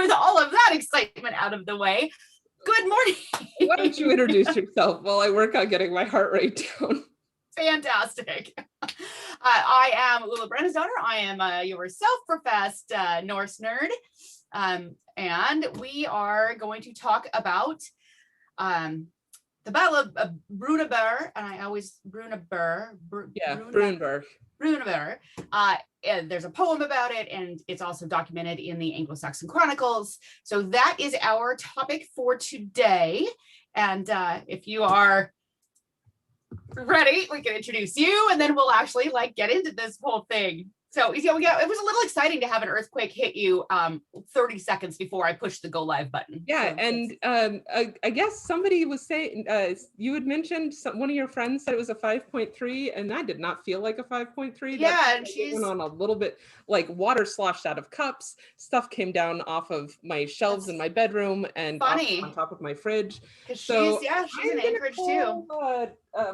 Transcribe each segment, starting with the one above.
with all of that excitement out of the way, good morning. Why don't you introduce yourself while I work on getting my heart rate down? Fantastic. I am Ula daughter. I am your self-professed Norse nerd. And we are going to talk about the Battle of Brunaburh, and I always Brunaburh. Brunaburh. And there's a poem about it, and it's also documented in the Anglo-Saxon Chronicles. So that is our topic for today. And if you are ready, we can introduce you, and then we'll actually get into this whole thing. So it was a little exciting to have an earthquake hit you 30 seconds before I pushed the go live button. Yeah, so, and I guess somebody was saying, you had mentioned one of your friends said it was a 5.3, and that did not feel like a 5.3. Yeah, and she went on a little bit, like water sloshed out of cups, stuff came down off of my shelves in my bedroom and on top of my fridge. So she's in Anchorage too.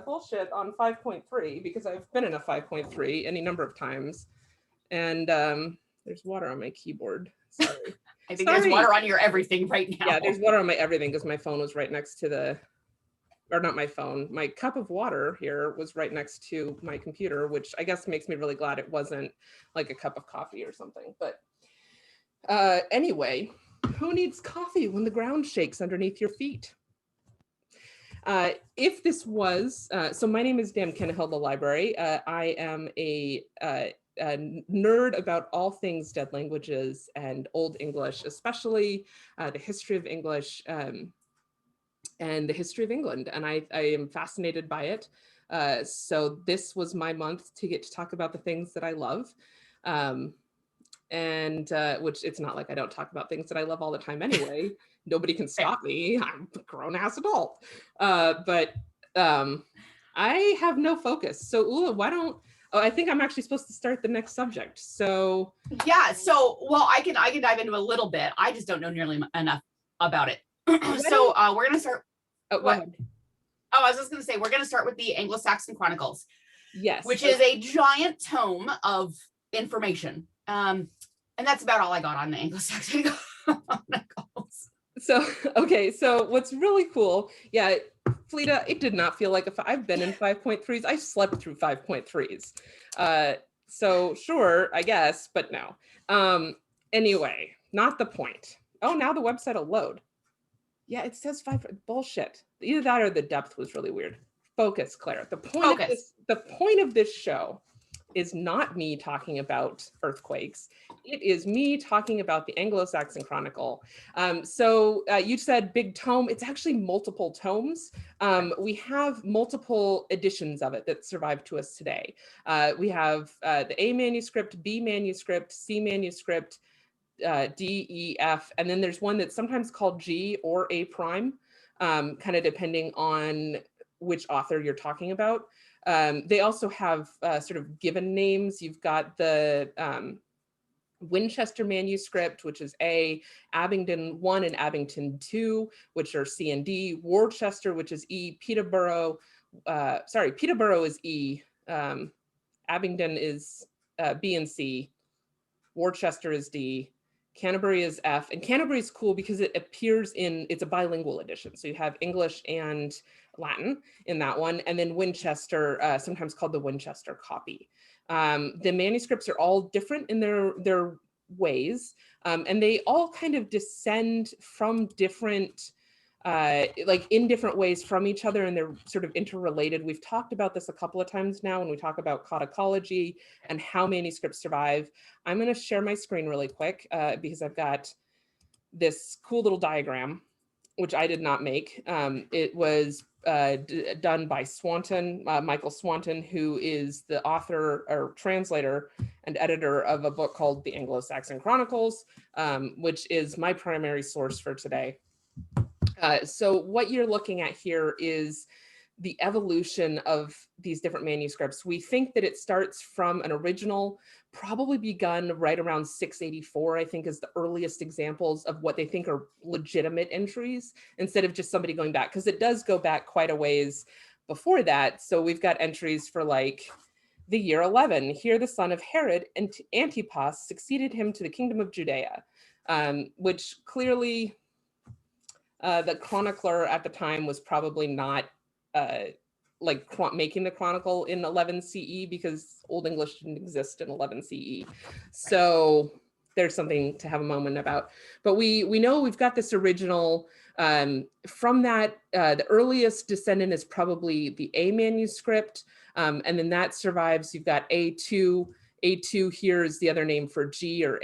Bullshit on 5.3 because I've been in a 5.3 any number of times. And there's water on my keyboard. Sorry. I think there's water on your everything right now. Yeah, there's water on my everything because my phone was right next to not my phone. My cup of water here was right next to my computer, which I guess makes me really glad it wasn't like a cup of coffee or something. But anyway, who needs coffee when the ground shakes underneath your feet? If this was, so my name is Kinehild, the library. I am a nerd about all things dead languages and Old English, especially the history of English and the history of England. And I am fascinated by it. So this was my month to get to talk about the things that I love. Which it's not like I don't talk about things that I love all the time anyway. Nobody can stop me. I'm a grown-ass adult. But I have no focus. So Ula, why don't, I think I'm actually supposed to start the next subject. So yeah, I can dive into a little bit. I just don't know nearly enough about it. So we're gonna start. Oh, go ahead. Oh, I was just gonna say we're gonna start with the Anglo-Saxon Chronicles. Yes. Which is a giant tome of information. And that's about all I got on the Anglo-Saxon Chronicles. So, okay, so what's really cool, yeah, Fleta, it did not feel like I've been in 5.3s. I slept through 5.3s. So sure, I guess, but no. Anyway, not the point. Oh, now the website will load. Yeah, it says 5, bullshit. Either that or the depth was really weird. Focus, Claire. The point of this show is not me talking about earthquakes. It is me talking about the Anglo-Saxon Chronicle. So you said big tome. It's actually multiple tomes. We have multiple editions of it that survive to us today. We have the A manuscript, B manuscript, C manuscript, D, E, F, and then there's one that's sometimes called G or A prime, kind of depending on which author you're talking about. They also have sort of given names. You've got the Winchester manuscript, which is A, Abingdon 1 and Abingdon 2, which are C and D, Worcester, which is E, Peterborough is E, Abingdon is B and C, Worcester is D, Canterbury is F, and Canterbury is cool because it appears it's a bilingual edition. So you have English and Latin in that one, and then Winchester, sometimes called the Winchester copy. The manuscripts are all different in their ways, and they all kind of descend from different, in different ways from each other, and they're sort of interrelated. We've talked about this a couple of times now when we talk about codicology and how manuscripts survive. I'm going to share my screen really quick because I've got this cool little diagram, which I did not make. It was done by Swanton, Michael Swanton, who is the author or translator and editor of a book called The Anglo-Saxon Chronicles, which is my primary source for today. So what you're looking at here is the evolution of these different manuscripts. We think that it starts from an original, probably begun right around 684, I think is the earliest examples of what they think are legitimate entries, instead of just somebody going back, because it does go back quite a ways before that. So we've got entries for like the year 11, here the son of Herod and Antipas succeeded him to the kingdom of Judea. which clearly the chronicler at the time was probably not making the chronicle in 11 CE, because Old English didn't exist in 11 CE. So there's something to have a moment about. But we know we've got this original, from that, the earliest descendant is probably the A manuscript, and then that survives. You've got A2. A2 here is the other name for G, or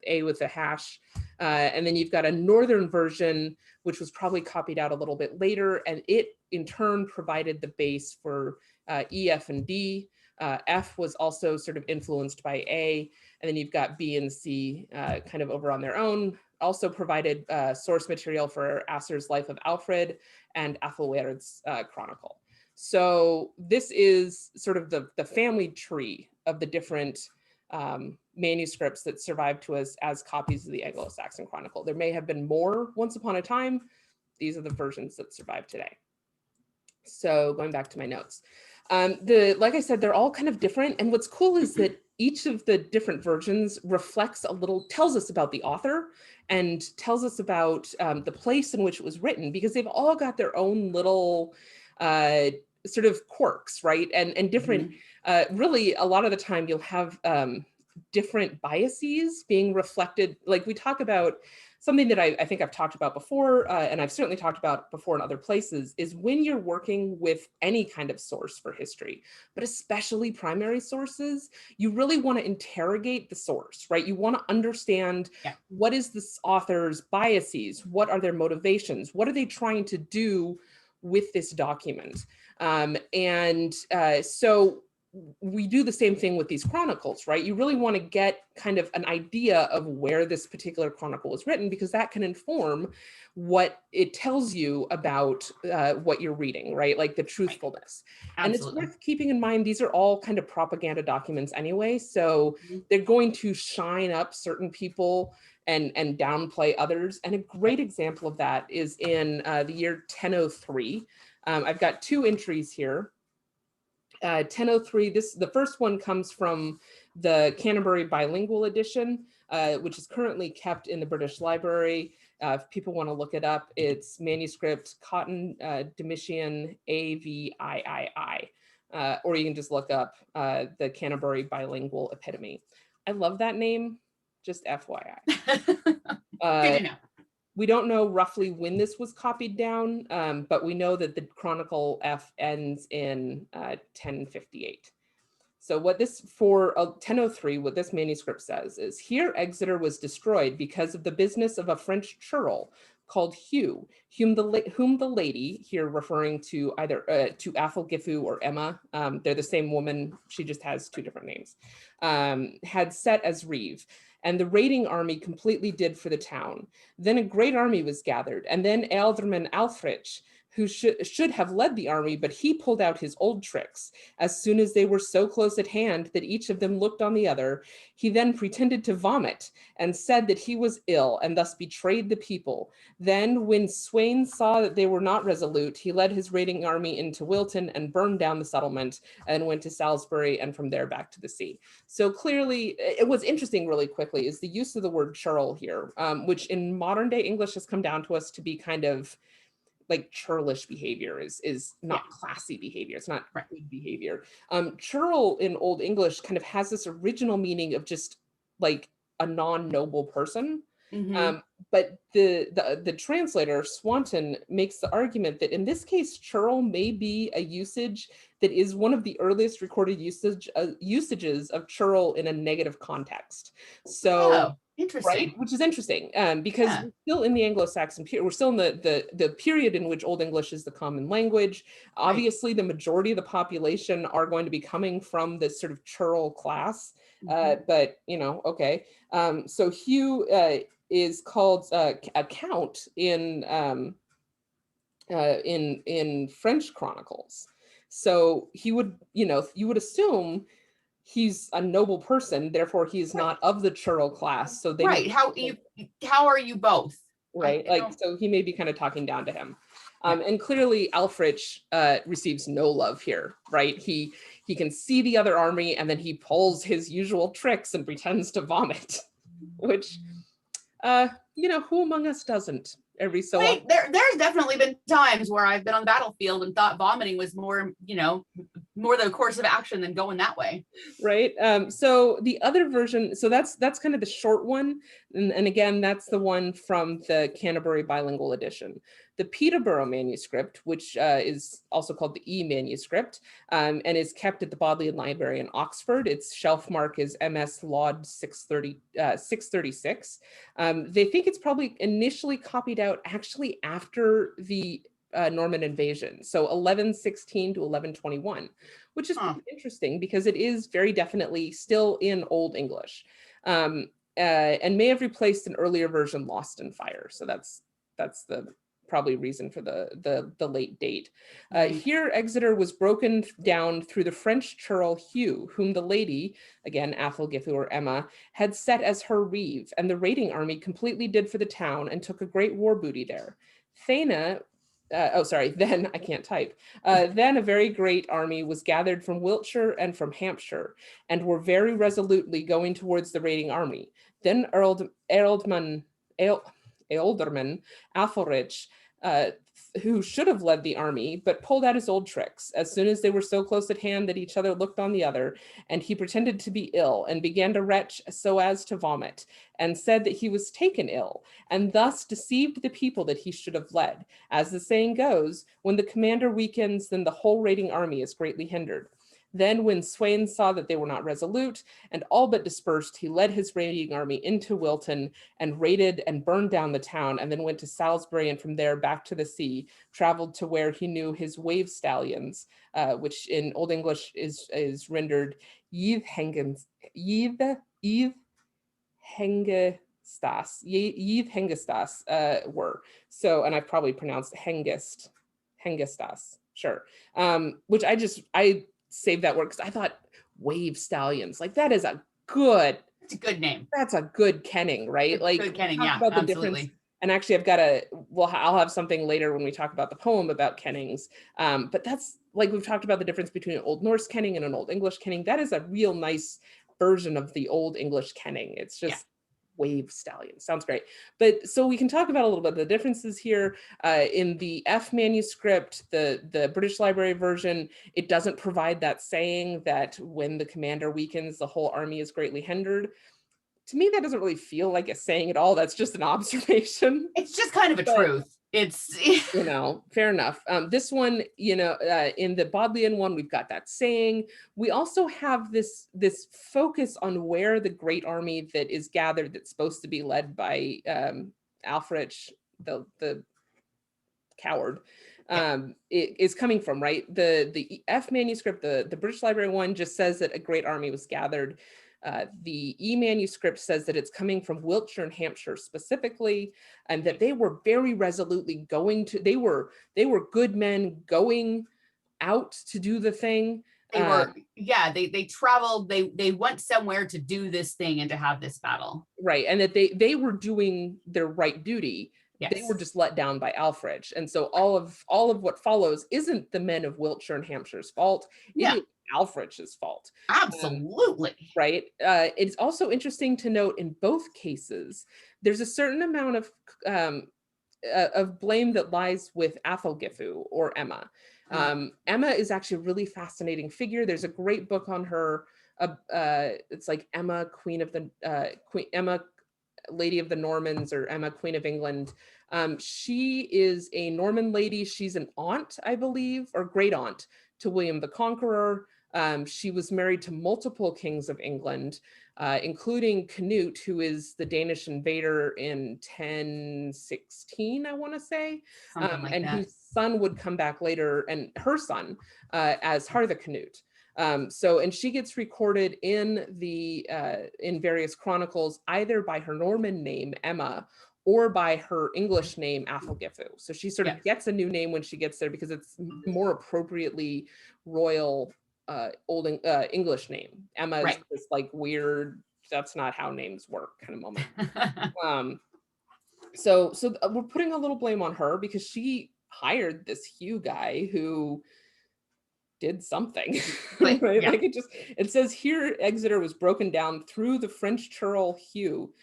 A with a hash. And then you've got a northern version, which was probably copied out a little bit later, and it in turn provided the base for E, F, and D. F was also sort of influenced by A, and then you've got B and C kind of over on their own. Also provided source material for Asser's Life of Alfred and Athelwerd's Chronicle. So this is sort of the family tree of the different manuscripts that survived to us as copies of the Anglo-Saxon Chronicle. There may have been more once upon a time. These are the versions that survive today. So going back to my notes, like I said, they're all kind of different. And what's cool is that each of the different versions reflects tells us about the author and tells us about the place in which it was written, because they've all got their own little sort of quirks, right? And different, really a lot of the time you'll have different biases being reflected. Like we talk about something that I think I've talked about before, and I've certainly talked about before in other places, is when you're working with any kind of source for history, but especially primary sources, you really want to interrogate the source, right? You want to understand what is this author's biases, what are their motivations, what are they trying to do with this document? So we do the same thing with these chronicles, right? You really want to get kind of an idea of where this particular chronicle was written, because that can inform what it tells you about what you're reading, right? Like the truthfulness. And it's worth keeping in mind, these are all kind of propaganda documents anyway. So they're going to shine up certain people and downplay others. And a great example of that is in the year 1003. I've got two entries here. 1003, the first one comes from the Canterbury Bilingual Edition, which is currently kept in the British Library. If people want to look it up, it's manuscript Cotton Domitian AVIII, or you can just look up the Canterbury Bilingual Epitome. I love that name, just FYI. Good to know. We don't know roughly when this was copied down, but we know that the Chronicle F ends in 1058. So what this, for 1003, what this manuscript says is, here Exeter was destroyed because of the business of a French churl called Hugh, whom the lady, here referring to either to Athelgifu or Emma, they're the same woman, she just has two different names, had set as reeve. And the raiding army completely did for the town. Then a great army was gathered, and then Ealdorman Alfrich, who should have led the army, but he pulled out his old tricks. As soon as they were so close at hand that each of them looked on the other, he then pretended to vomit and said that he was ill and thus betrayed the people. Then when Swain saw that they were not resolute, he led his raiding army into Wilton and burned down the settlement and went to Salisbury and from there back to the sea. So clearly, it was interesting really quickly is the use of the word churl here, which in modern day English has come down to us to be kind of like churlish behavior, is not classy behavior. It's not good behavior. Churl in Old English kind of has this original meaning of just like a non-noble person. But the translator, Swanton, makes the argument that in this case, churl may be a usage that is one of the earliest recorded usages of churl in a negative context. So, interesting. Right, which is interesting because we're still in the Anglo-Saxon period. We're still in the period in which Old English is the common language. Obviously, the majority of the population are going to be coming from this sort of churl class, but you know, okay. So Hugh is called a count in French chronicles. So he would, you know, you would assume he's a noble person, therefore he's not of the churl class. So they how are you both? Right, so he may be kind of talking down to him. And clearly Alfrich receives no love here, right? He can see the other army and then he pulls his usual tricks and pretends to vomit, which Who among us doesn't every so often? Wait, there's definitely been times where I've been on the battlefield and thought vomiting was more, more the course of action than going that way. Right. So the other version, so that's kind of the short one. And again, that's the one from the Canterbury Bilingual Edition. The Peterborough manuscript, which is also called the E manuscript, and is kept at the Bodleian Library in Oxford. Its shelf mark is MS Laud 636. They think it's probably initially copied out actually after the Norman invasion, so 1116 to 1121, which is pretty interesting because it is very definitely still in Old English, and may have replaced an earlier version lost in fire. So that's the probably reason for the late date. Here, Exeter was broken down through the French churl Hugh, whom the lady, again Athelgithu or Emma, had set as her reeve, and the raiding army completely did for the town and took a great war booty there. Then I can't type. Then a very great army was gathered from Wiltshire and from Hampshire, and were very resolutely going towards the raiding army. Then Ealdorman Athelrich, who should have led the army, but pulled out his old tricks as soon as they were so close at hand that each other looked on the other, and he pretended to be ill and began to retch so as to vomit, and said that he was taken ill, and thus deceived the people that he should have led. As the saying goes, when the commander weakens, then the whole raiding army is greatly hindered. Then when Sweyn saw that they were not resolute and all but dispersed, he led his raiding army into Wilton and raided and burned down the town, and then went to Salisbury, and from there back to the sea, traveled to where he knew his wave stallions, which in Old English is rendered Yve Hengestas, were. So, and I probably pronounced Hengestas, sure. Which I saved that word because I thought wave stallions, like that is It's a good name. That's a good kenning, right? It's like good kenning, talk yeah, about the absolutely. difference. And actually I'll have something later when we talk about the poem about kennings. But that's like, we've talked about the difference between an Old Norse kenning and an Old English kenning. That is a real nice version of the Old English kenning. It's just wave stallion. Sounds great. But so we can talk about a little bit of the differences here. In the F manuscript, the British Library version, it doesn't provide that saying that when the commander weakens, the whole army is greatly hindered. To me, that doesn't really feel like a saying at all. That's just an observation. It's just kind of a truth. It's fair enough. This one, in the Bodleian one, we've got that saying. We also have this focus on where the great army that is gathered, that's supposed to be led by Alfred, the coward, it is coming from, right? The F manuscript, the British Library one, just says that a great army was gathered. The E manuscript says that it's coming from Wiltshire and Hampshire specifically, and that they were very resolutely they were good men going out to do the thing. They traveled, they went somewhere to do this thing and to have this battle. Right, and that they were doing their right duty. Yes. They were just let down by Alfred. And so all of what follows isn't the men of Wiltshire and Hampshire's fault. It is Alfred's fault. Absolutely. Right. It's also interesting to note in both cases, there's a certain amount of blame that lies with Athelgithu or Emma. Emma is actually a really fascinating figure. There's a great book on her. It's like Emma, Emma, Lady of the Normans, or Emma, Queen of England. She is a Norman lady. She's an aunt, I believe, or great aunt to William the Conqueror. She was married to multiple kings of England, including Canute, who is the Danish invader in 1016, I want to say, and whose son would come back later, and her son as Harthacnut. And she gets recorded in various chronicles either by her Norman name Emma or by her English name Athelgithu. So she sort of gets a new name when she gets there because it's more appropriately royal Old English name. Emma is this like weird, that's not how names work kind of moment. So we're putting a little blame on her because she hired this Hugh guy who did something, right? Like it says here, Exeter was broken down through the French churl Hugh.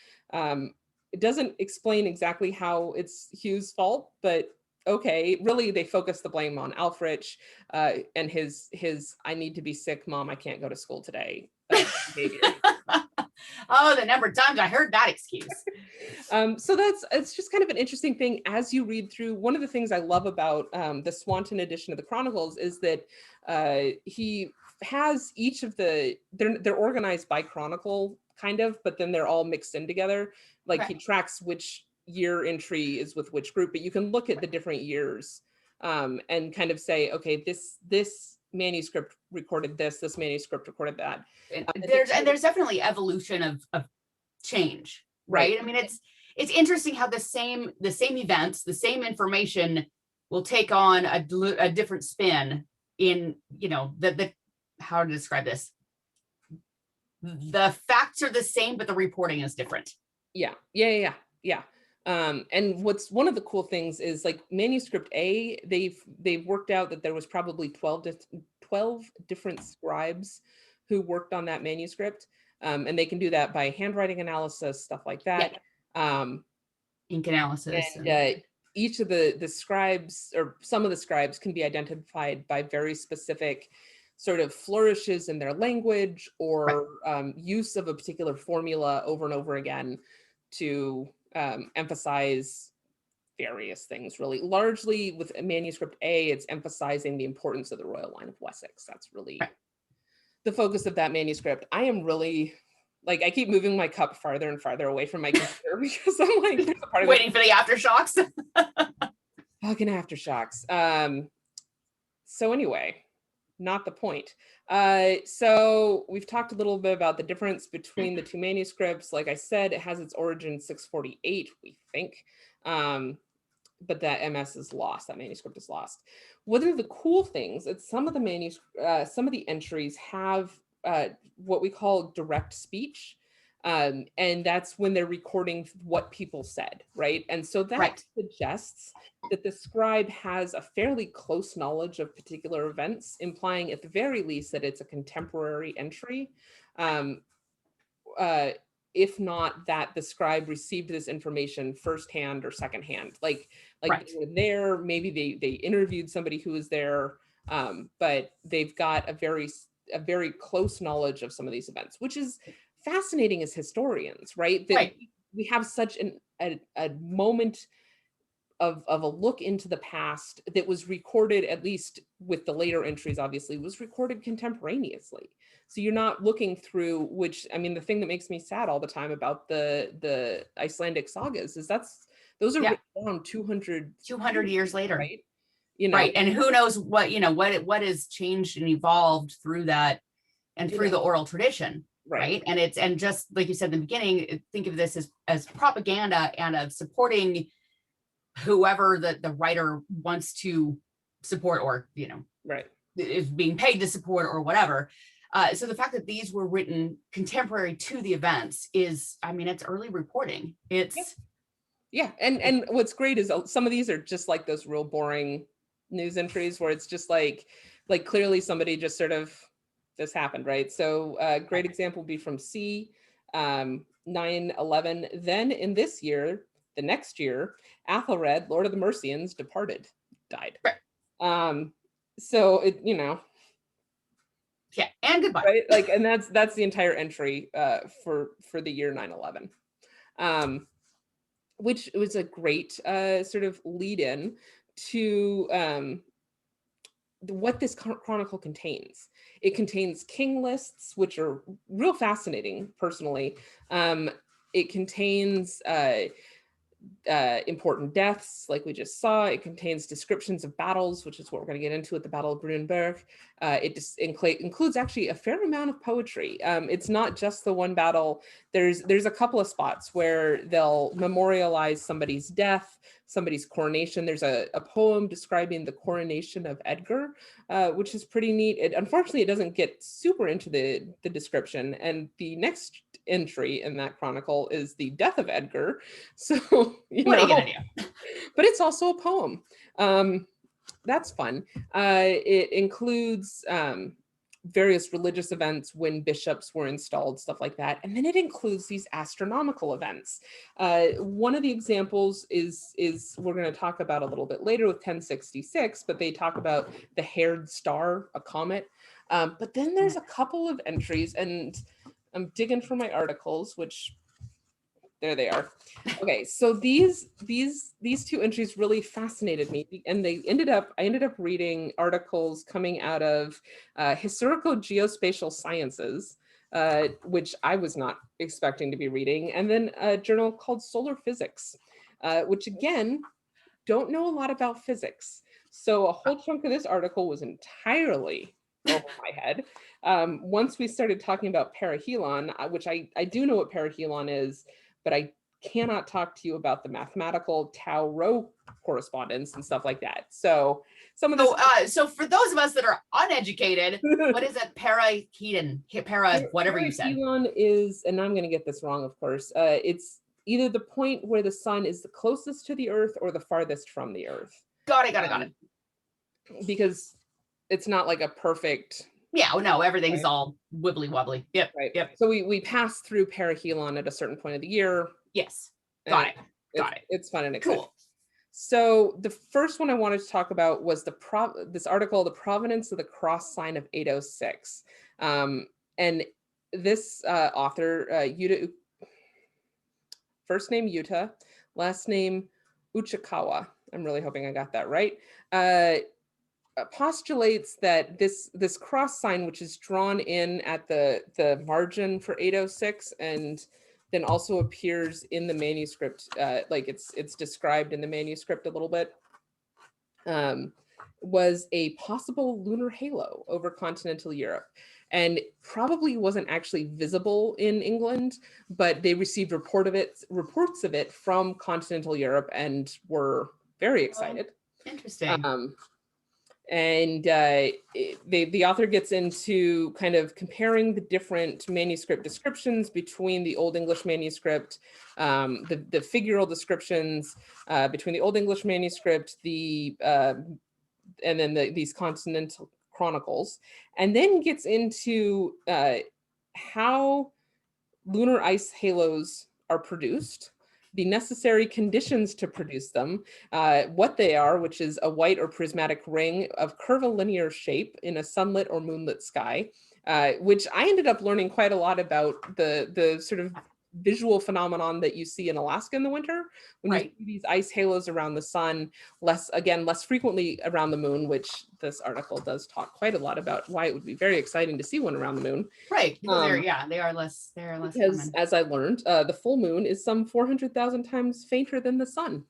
it doesn't explain exactly how it's Hugh's fault, but okay, really they focus the blame on Alfrich and his I need to be sick, Mom, I can't go to school today behavior. Oh, the number of times I heard that excuse. So it's just kind of an interesting thing as you read through. One of the things I love about the Swanton edition of the Chronicles is that he has each of they're organized by chronicle kind of, but then they're all mixed in together. Like he tracks which year entry is with which group, but you can look at the different years and kind of say, okay, this manuscript recorded this manuscript recorded that. There's definitely evolution of change, right? I mean, it's interesting how the same events, the same information will take on a different spin in, the how to describe this. The facts are the same, but the reporting is different. Yeah. And what's one of the cool things is like manuscript A, they've worked out that there was probably 12 different scribes who worked on that manuscript. And they can do that by handwriting analysis, stuff like that. Ink analysis. And each of the scribes, or some of the scribes, can be identified by very specific sort of flourishes in their language or use of a particular formula over and over again to emphasize various things, really. Largely with manuscript A, it's emphasizing the importance of the royal line of Wessex. That's really the focus of that manuscript. I am really, like, I keep moving my cup farther and farther away from my computer because I'm like, there's a part of waiting for the aftershocks. Fucking aftershocks. So anyway, not the point. So we've talked a little bit about the difference between the two manuscripts. Like I said, it has its origin 648, we think. But that MS is lost, that manuscript is lost. One of the cool things is some of the entries have what we call direct speech. And that's when they're recording what people said, right? And so that suggests that the scribe has a fairly close knowledge of particular events, implying at the very least that it's a contemporary entry. If not that the scribe received this information firsthand or secondhand, like they were there, maybe they interviewed somebody who was there, but they've got a very close knowledge of some of these events, which is fascinating as historians, right? That we have such a moment of a look into the past that was recorded, at least with the later entries, obviously, was recorded contemporaneously. So you're not looking through, which, I mean, the thing that makes me sad all the time about the Icelandic sagas is those are written down 200 years later, right? And who knows what has changed and evolved through that and through the oral tradition, right? And just like you said in the beginning, think of this as propaganda and of supporting whoever the writer wants to support, or is being paid to support, or whatever. So the fact that these were written contemporary to the events is, I mean, it's early reporting. It's and what's great is some of these are just like those real boring news entries where it's just like clearly somebody just sort of, this happened, right? So a great example would be from C 911. Then in this year, the next year, Athelred, Lord of the Mercians, died. So it, and goodbye, right? Like, and that's the entire entry for the year 911, which was a great sort of lead in to what this chronicle contains. It contains king lists, which are real fascinating, personally. It contains important deaths, like we just saw. It contains descriptions of battles, which is what we're going to get into at the Battle of Brunaburh. It just includes actually a fair amount of poetry. It's not just the one battle. There's a couple of spots where they'll memorialize somebody's death, somebody's coronation. There's a poem describing the coronation of Edgar, which is pretty neat. Unfortunately, it doesn't get super into the description. And the next entry in that chronicle is the death of Edgar. So, what are you gonna do? But it's also a poem. That's fun. It includes various religious events when bishops were installed, stuff like that. And then it includes these astronomical events. One of the examples is we're going to talk about a little bit later with 1066, but they talk about the haired star, a comet. But then there's a couple of entries, and I'm digging for my articles, which there they are. Okay, so these two entries really fascinated me, and I ended up reading articles coming out of Historical Geospatial Sciences, which I was not expecting to be reading, and then a journal called Solar Physics, which again, don't know a lot about physics. So a whole chunk of this article was entirely over my head. Once we started talking about perihelion, which I do know what perihelion is, but I cannot talk to you about the mathematical tau rho correspondence and stuff like that. So some of this. So for those of us that are uneducated, what is a perihelion? Whatever you said. Perihelion is, and I'm going to get this wrong, of course. It's either the point where the sun is the closest to the Earth or the farthest from the Earth. Got it. Because it's not like a perfect. Yeah, no, everything's all wibbly wobbly. Yep. Right. Yep. So we pass through perihelion at a certain point of the year. Yes. Got it. It's fun and exciting. Cool. So the first one I wanted to talk about was this article, The Provenance of the Cross Sign of 806. And this author, Yuta, first name Yuta, last name Uchikawa. I'm really hoping I got that right. Postulates that this cross sign, which is drawn in at the margin for 806, and then also appears in the manuscript, like it's described in the manuscript a little bit, was a possible lunar halo over continental Europe, and probably wasn't actually visible in England, but they received reports of it from continental Europe and were very excited. Interesting. And the author gets into kind of comparing the different manuscript descriptions between the Old English manuscript, the figural descriptions between the Old English manuscript, and then these continental chronicles, and then gets into how lunar ice halos are produced, the necessary conditions to produce them, what they are, which is a white or prismatic ring of curvilinear shape in a sunlit or moonlit sky, which I ended up learning quite a lot about the sort of visual phenomenon that you see in Alaska in the winter, when you see these ice halos around the sun, less frequently around the moon, which this article does talk quite a lot about why it would be very exciting to see one around the moon. Right, because they are less because common. As I learned, the full moon is some 400,000 times fainter than the sun.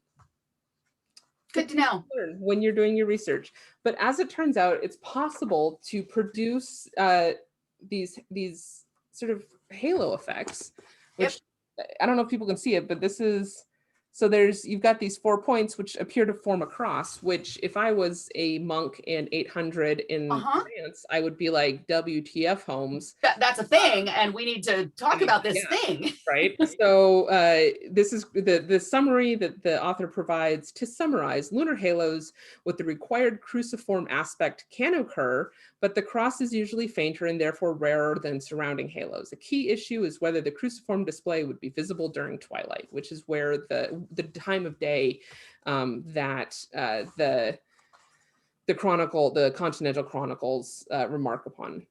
Good to know when you're doing your research. But as it turns out, it's possible to produce these sort of halo effects, which I don't know if people can see it, but this is, so you've got these 4 points which appear to form a cross, which if I was a monk in 800 in France, I would be like, WTF, Holmes. That's a thing, and we need to talk about this thing. Right? So this is the summary that the author provides. To summarize, lunar halos with the required cruciform aspect can occur, but the cross is usually fainter and therefore rarer than surrounding halos. A key issue is whether the cruciform display would be visible during twilight, which is where the time of day that the Continental Chronicles remark upon.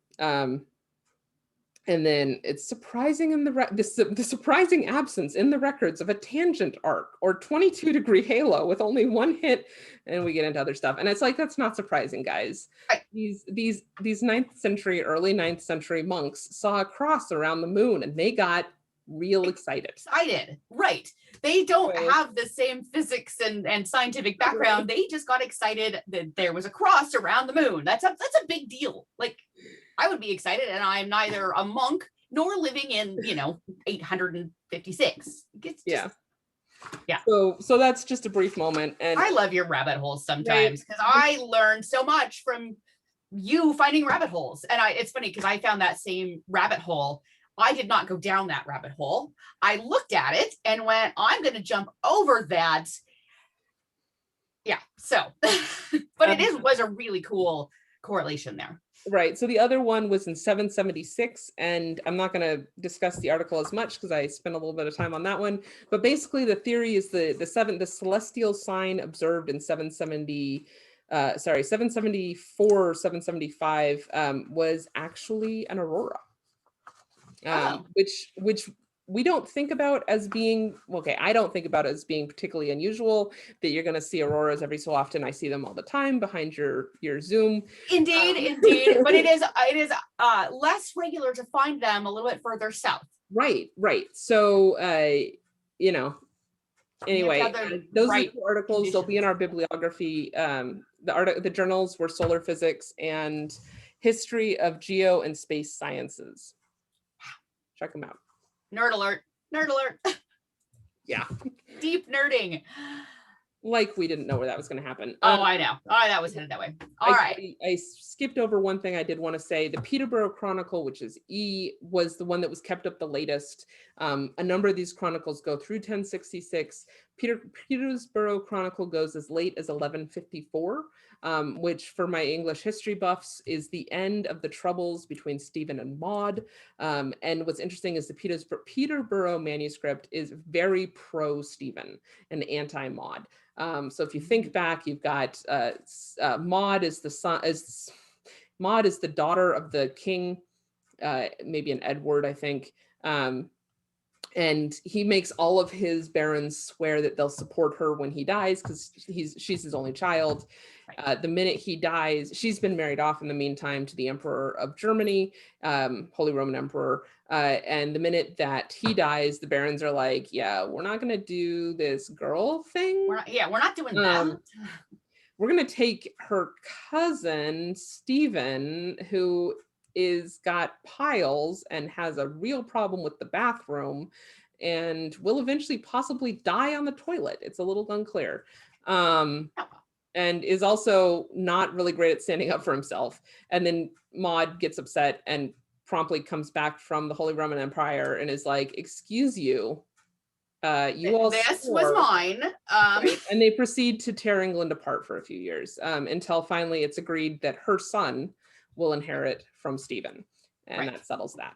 And then it's surprising in the surprising absence in the records of a tangent arc or 22-degree halo with only one hit, and we get into other stuff. And it's like, that's not surprising, guys. These 9th century, early 9th century monks saw a cross around the moon, and they got real excited. Right. They don't have the same physics and scientific background. They just got excited that there was a cross around the moon. That's a big deal. Like, I would be excited, and I'm neither a monk nor living in 856. It's just, So that's just a brief moment. And I love your rabbit holes sometimes, because I learned so much from you finding rabbit holes. And it's funny because I found that same rabbit hole. I did not go down that rabbit hole. I looked at it and went, I'm going to jump over that. Yeah. So, but it was a really cool correlation there. Right. So the other one was in 776, and I'm not going to discuss the article as much because I spent a little bit of time on that one. But basically, the theory is the celestial sign observed in 774, 775 was actually an aurora, which we don't think about as being, okay, I don't think about it as being particularly unusual that you're going to see auroras every so often. I see them all the time behind your Zoom. Indeed, but it is less regular to find them a little bit further south. Right. So, anyway, those are the two articles. They'll be in our bibliography. The journals were Solar Physics and History of Geo and Space Sciences. Check them out. Nerd alert. Yeah. Deep nerding. Like we didn't know where that was going to happen. I know. That was headed that way. All right. I skipped over one thing I did want to say. The Peterborough Chronicle, which is E, was the one that was kept up the latest. A number of these chronicles go through 1066. Peterborough Chronicle goes as late as 1154, which for my English history buffs is the end of the troubles between Stephen and Maud. And what's interesting is the Peterborough manuscript is very pro-Stephen and anti-Maud. So if you think back, you've got Maud is Maud is the daughter of the king, maybe an Edward, I think. And he makes all of his barons swear that they'll support her when he dies because she's his only child. The minute he dies, she's been married off in the meantime to the Emperor of Germany, Holy Roman Emperor. And the minute that he dies, the barons are like, yeah, we're not going to do this girl thing. We're not doing that. We're going to take her cousin, Stephen, who got piles and has a real problem with the bathroom and will eventually possibly die on the toilet. It's a little unclear. And is also not really great at standing up for himself. And then Maud gets upset and promptly comes back from the Holy Roman Empire and is like, excuse you, you all this was mine. And they proceed to tear England apart for a few years until finally it's agreed that her son will inherit from Stephen, and that settles that.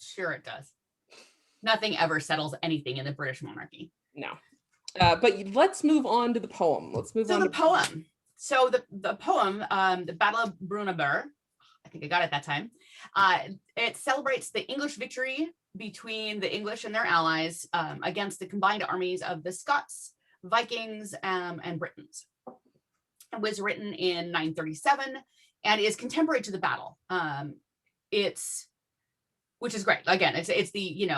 Sure it does. Nothing ever settles anything in the British monarchy. No. But let's move on to the poem. So the poem, the Battle of Brunaburh, I think I got it that time. It celebrates the English victory between the English and their allies against the combined armies of the Scots, Vikings, and Britons. It was written in 937 and is contemporary to the battle. Which is great. Again, it's the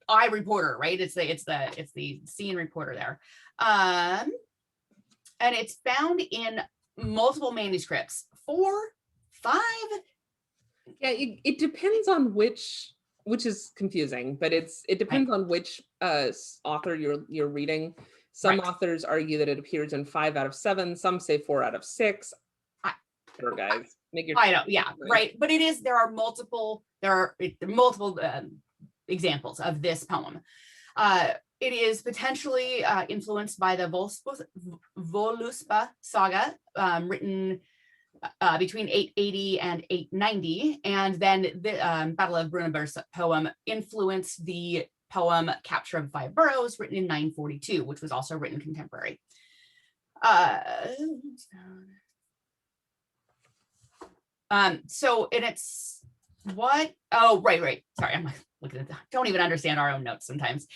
eye reporter, right? It's the scene reporter there, and it's found in multiple manuscripts, 4, 5. Yeah, it depends on which is confusing, but it depends on which author you're reading. Some authors argue that it appears in 5 out of 7. Some say 4 out of 6. Sure, guys, make your. I know, yeah, right. But there are multiple examples of this poem. It is potentially influenced by the Voluspa saga, written between 880 and 890, and then the Battle of Brunaburh poem influenced the poem Capture of 5 Boroughs, written in 942, which was also written contemporary. So, and it's what? Oh, right. Sorry, I'm looking at don't even understand our own notes sometimes.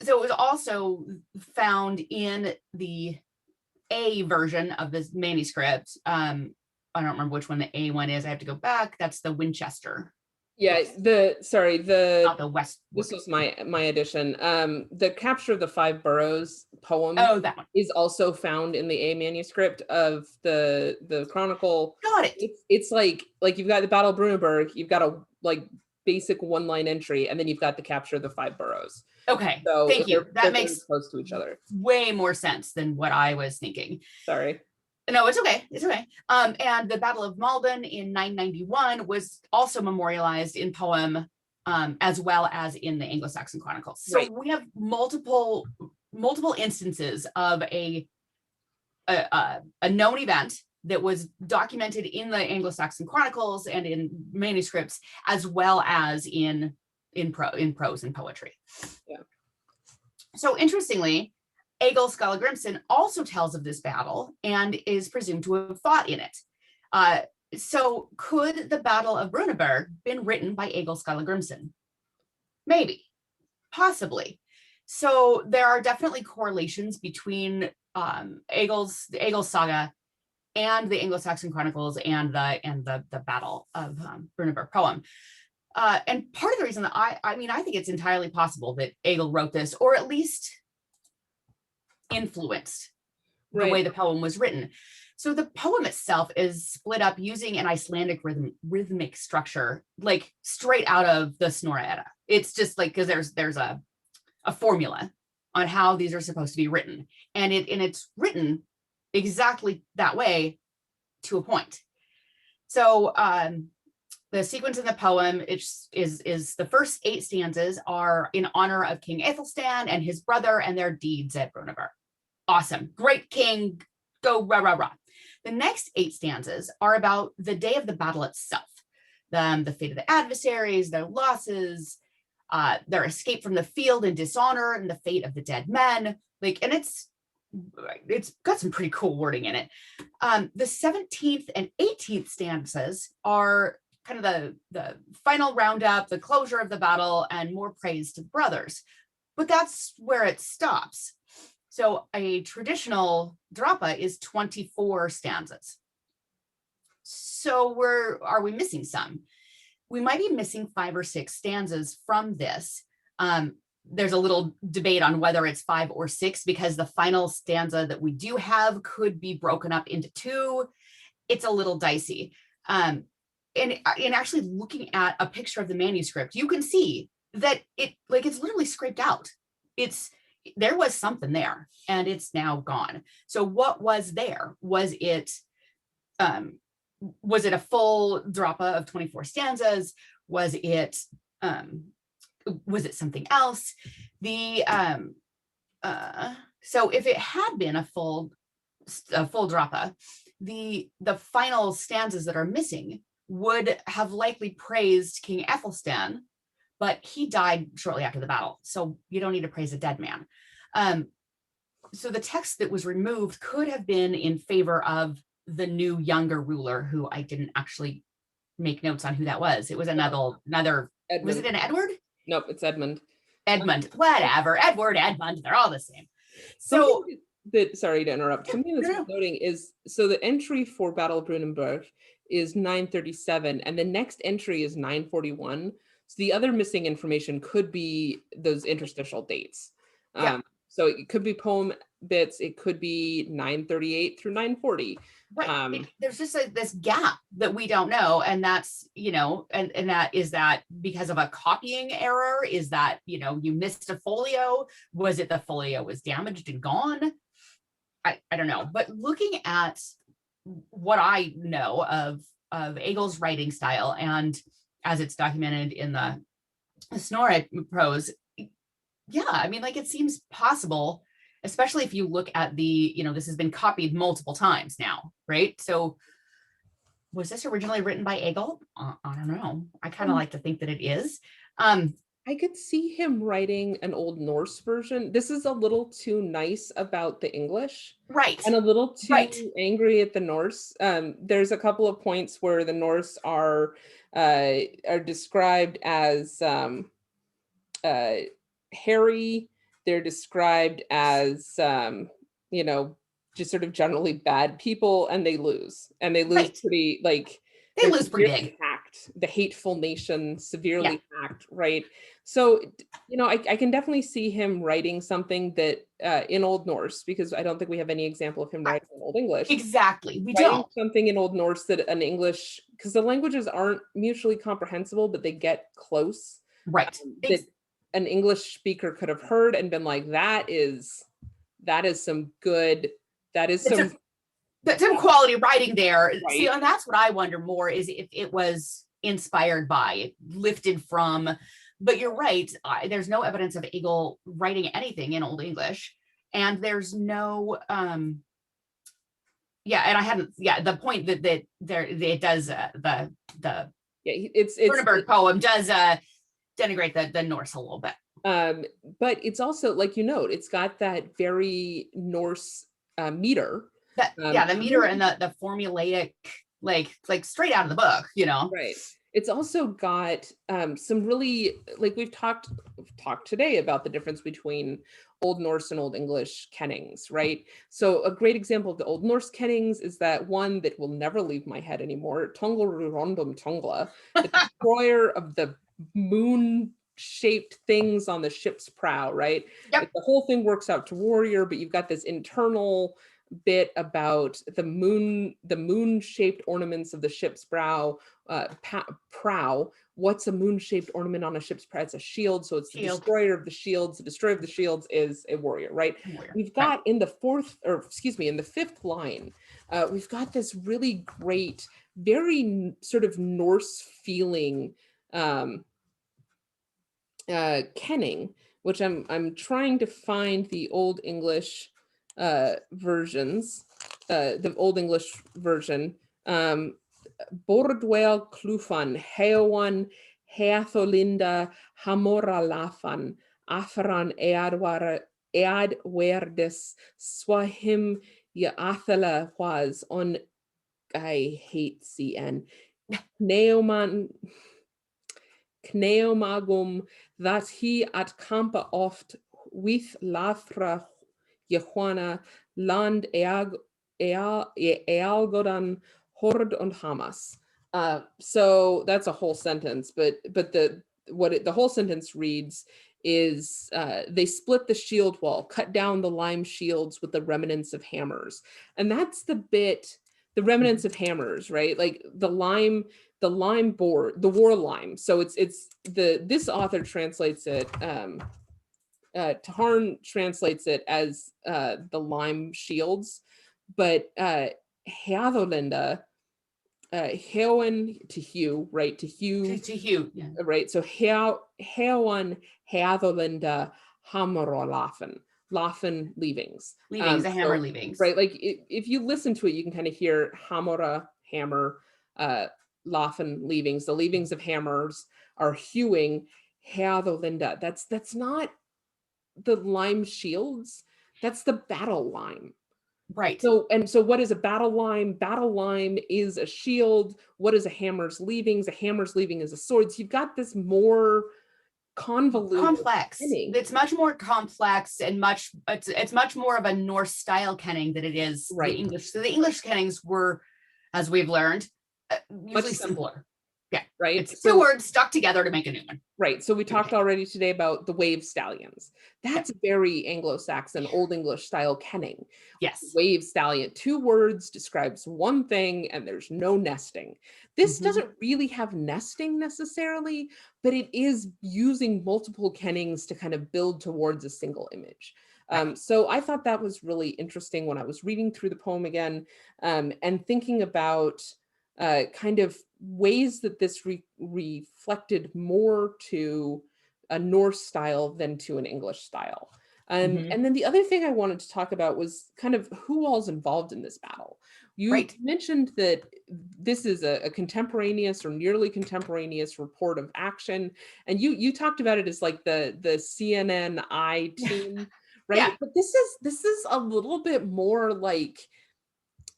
So it was also found in the A version of this manuscript. I don't remember which one the A one is. I have to go back. That's the Winchester. Yeah, not the West. This was my edition. The Capture of the 5 Boroughs poem that one is also found in the A manuscript of the Chronicle. Got it. It's like you've got the Battle of Brunaburh, you've got a basic 1-line entry, and then you've got the Capture of the 5 Boroughs. Okay, so thank you. That makes close to each other. Way more sense than what I was thinking. Sorry. No, it's okay. And the Battle of Malden in 991 was also memorialized in poem, as well as in the Anglo-Saxon Chronicle. So we have multiple instances of a known event that was documented in the Anglo-Saxon Chronicles and in manuscripts, as well as in prose and poetry. Yeah. So interestingly, Egil Skallagrimsson also tells of this battle and is presumed to have fought in it. So could the Battle of Brunaburh been written by Egil Skallagrimsson? Maybe, possibly. So there are definitely correlations between Egil's saga and the Anglo-Saxon Chronicles and the Battle of Brunaburh poem. And part of the reason that I think it's entirely possible that Egil wrote this, or at least influenced the way the poem was written. So the poem itself is split up using an Icelandic rhythmic structure, like straight out of the Snorra Edda. It's just like, because there's a formula on how these are supposed to be written, and it's written exactly that way to a point. So the sequence in the poem is the first 8 stanzas are in honor of King Aethelstan and his brother and their deeds at Brunaburh. Awesome, great king, go rah rah rah. The next 8 stanzas are about the day of the battle itself, the fate of the adversaries, their losses, their escape from the field in dishonor, and the fate of the dead men. Like, and it's got some pretty cool wording in it. The 17th and 18th stanzas are kind of the final roundup, the closure of the battle, and more praise to the brothers. But that's where it stops. So a traditional drapa is 24 stanzas. So are we missing some? We might be missing 5 or 6 stanzas from this. There's a little debate on whether it's 5 or 6, because the final stanza that we do have could be broken up into 2. It's a little dicey. And actually looking at a picture of the manuscript, you can see that it's literally scraped out. There was something there and it's now gone. So what was there? Was it a full drapa of 24 stanzas? Was it something else? So if it had been a full drapa, the final stanzas that are missing would have likely praised King Aethelstan, but he died shortly after the battle, so you don't need to praise a dead man. So the text that was removed could have been in favor of the new younger ruler, who I didn't actually make notes on who that was. It was another Edmund. Was it an Edward? Nope, it's Edmund. Edmund, whatever. Edward, Edmund, they're all the same. So sorry to interrupt. Something that's worth noting is, so the entry for Battle of Brunaburh is 937, and the next entry is 941. So the other missing information could be those interstitial dates. So it could be poem bits, it could be 938 through 940. Right. There's just this gap that we don't know. And that's, and that is that because of a copying error? Is that, you missed a folio? Was it the folio was damaged and gone? I don't know. But looking at what I know of Egil's writing style, and as it's documented in the Snorri prose, it seems possible, especially if you look at this has been copied multiple times now, right? So was this originally written by Egil? I don't know. I kind of like to think that it is. I could see him writing an Old Norse version. This is a little too nice about the English. Right. And a little too angry at the Norse. There's a couple of points where the Norse are described as hairy. They're described as just sort of generally bad people, and they lose pretty they lose pretty big. Hacked, the hateful nation, severely hacked, right? So I can definitely see him writing something that in Old Norse, because I don't think we have any example of him writing in Old English. Exactly, we writing don't. Something in Old Norse that an English, because the languages aren't mutually comprehensible, but they get close. Right. That an English speaker could have heard and been like, that is some good, some quality writing there. Right. See, and that's what I wonder more, is if it was inspired by, lifted from. But you're right, there's no evidence of Egil writing anything in Old English, and there's no Yeah, and I hadn't. Yeah, the point that there it does the it's Brunaburh poem does denigrate the Norse a little bit. But it's also, like you note, it's got that very Norse meter. The meter and the formulaic, like straight out of the book, Right. It's also got some really, like we've talked today about the difference between Old Norse and Old English kennings, right? So a great example of the Old Norse kennings is that one that will never leave my head anymore, Tongl Rondum Tongla, the destroyer of the moon-shaped things on the ship's prow, right? Yep. Like the whole thing works out to warrior, but you've got this internal bit about the moon-shaped ornaments of the ship's prow. What's a moon-shaped ornament on a ship's prow? It's a shield, so it's the destroyer of the shields. The destroyer of the shields is a warrior, right? We've got in the fifth line, we've got this really great, very sort of Norse feeling kenning, which I'm trying to find the Old English versions, the Old English version. Bordwell Klufan, Heowan, Heatholinda, Hamora Lafan, Afaran Eadwerdes, Swahim Yaathala was on, I hate CN, Kneomagum, that he at Kampa oft with Lafra Jehuana Land Ealgodan Hord und Hamas. So that's a whole sentence, but the whole sentence reads is they split the shield wall, cut down the lime shields with the remnants of hammers. And that's the remnants of hammers, right? Like the lime board, the war lime. So this author translates it, Taharn translates it as the lime shields, but Heatholinda, Heowen to hew, right? To hew, yeah. Right? So Heowen, Heatholinda, Hammerolafen, Lafen leavings. The hammer leavings. Right, like if you listen to it, you can kind of hear Hamora, hammer, Lafen leavings. The leavings of hammers are hewing. Heatholinda. That's not the lime shields. That's the battle lime. Right. So what is a battle lime? Battle lime is a shield. What is a hammer's leavings? A hammer's leaving is a sword. So you've got this more complex. Kenning. It's much more complex and it's much more of a Norse style kenning than it is the English. So the English kennings were, as we've learned, usually simpler. Yeah, right. It's two words stuck together to make a new one. Right. So we talked already today about the wave stallions. That's very Anglo-Saxon, Old English style kenning. Yes. Wave stallion, 2 words describes one thing and there's no nesting. This doesn't really have nesting necessarily, but it is using multiple kennings to kind of build towards a single image. So I thought that was really interesting when I was reading through the poem again, and thinking about kind of ways that this reflected more to a Norse style than to an English style. And then the other thing I wanted to talk about was kind of who all's involved in this battle. You mentioned that this is a contemporaneous or nearly contemporaneous report of action, and you talked about it as like the CNN team, right? Yeah. But this is a little bit more like,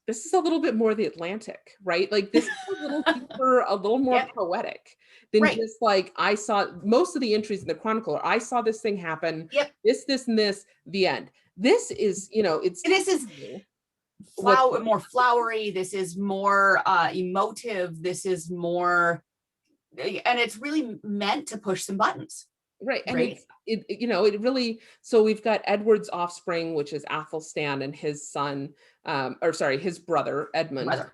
this is a little bit more the Atlantic, right? Like this is a little deeper, a little more poetic than just like, I saw most of the entries in the Chronicle. I saw this thing happen. Yep. This, and this, the end. This is, this is more flowery. This is more emotive. This is more, and it's really meant to push some buttons. Right. And it really, so we've got Edward's offspring, which is Athelstan, and his son, his brother, Edmund.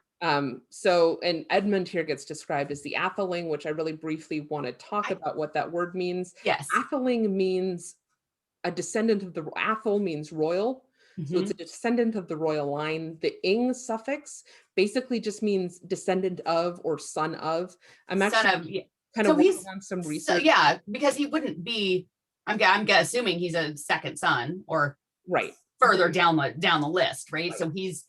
So, and Edmund here gets described as the Atheling, which I really briefly want to talk about what that word means. Yes. Atheling means a descendant of the, Athel means royal. So it's a descendant of the royal line. The ing suffix basically just means descendant of or son of. I'm actually kind of working on some research. So, because he wouldn't be, I'm assuming he's a second son or further down the list, right? So he's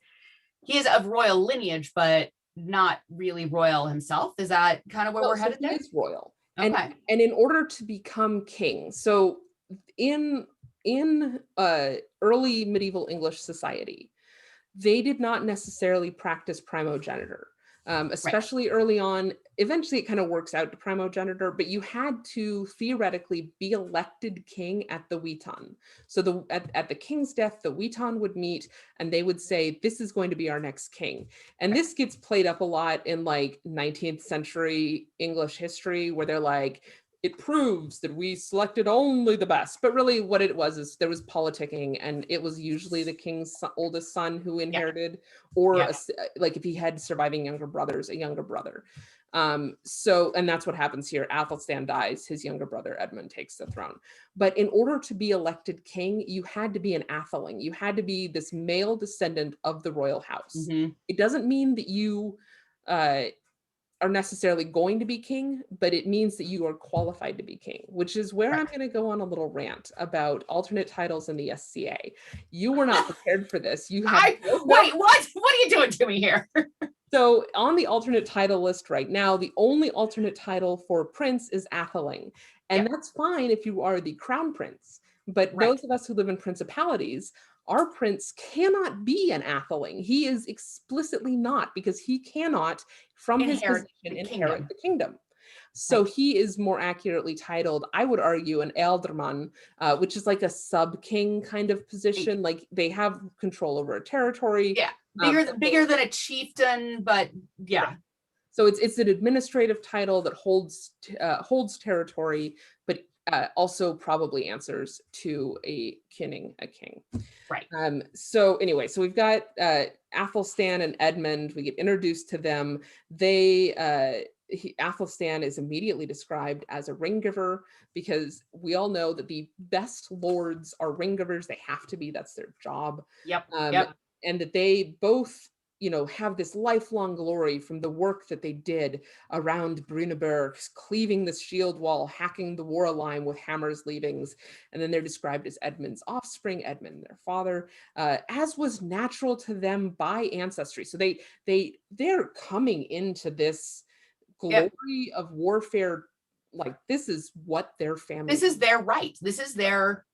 he is of royal lineage, but not really royal himself. Is that kind of where we're headed he there? is royal. Okay. And in order to become king, so in early medieval English society, they did not necessarily practice primogeniture, especially early on. Eventually, it kind of works out to primogeniture, but you had to theoretically be elected king at the Witan. So at the king's death, the Witan would meet and they would say, this is going to be our next king. And this gets played up a lot in like 19th century English history, where they're like, it proves that we selected only the best. But really what it was is there was politicking, and it was usually the king's oldest son who inherited, or like if he had surviving younger brothers, a younger brother. So, and that's what happens here. Athelstan dies, his younger brother Edmund takes the throne. But in order to be elected king, you had to be an atheling. You had to be this male descendant of the royal house. It doesn't mean that you are necessarily going to be king, but it means that you are qualified to be king, which is where I'm going to go on a little rant about alternate titles in the SCA. You were not prepared for this. You have wait, what? What are you doing to me here? So on the alternate title list right now, the only alternate title for prince is atheling. And that's fine if you are the crown prince. But those of us who live in principalities, our prince cannot be an atheling. He is explicitly not, because he cannot, from his position, inherit the kingdom. So he is more accurately titled, I would argue, an ealdorman, which is like a sub-king kind of position. Like they have control over a territory. Bigger than a chieftain, but So it's an administrative title that holds territory, but also probably answers to a king. So anyway, so we've got Athelstan and Edmund. We get introduced to them. Athelstan is immediately described as a ring giver, because we all know that the best lords are ring givers. They have to be. That's their job. And that they both, have this lifelong glory from the work that they did around Brunaburh, cleaving the shield wall, hacking the war line with hammers' leavings. And then they're described as Edmund's offspring, Edmund, their father, as was natural to them by ancestry. So they're coming into this glory of warfare. Like, this is what their family. This is their right. This is their,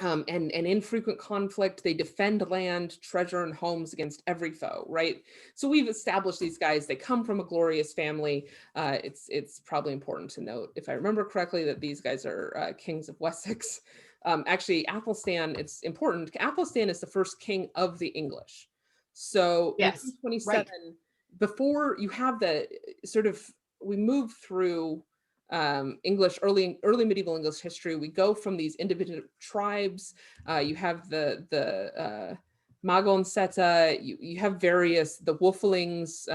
and in frequent conflict, they defend land, treasure, and homes against every foe, right? So we've established these guys, they come from a glorious family. It's probably important to note, if I remember correctly, that these guys are kings of Wessex. Actually, Athelstan, it's important, Athelstan is the first king of the English. So in 1827, before you have the sort of, we move through English, early medieval English history. We go from these individual tribes. You have the Magonseta. You have various, the Wolfelings,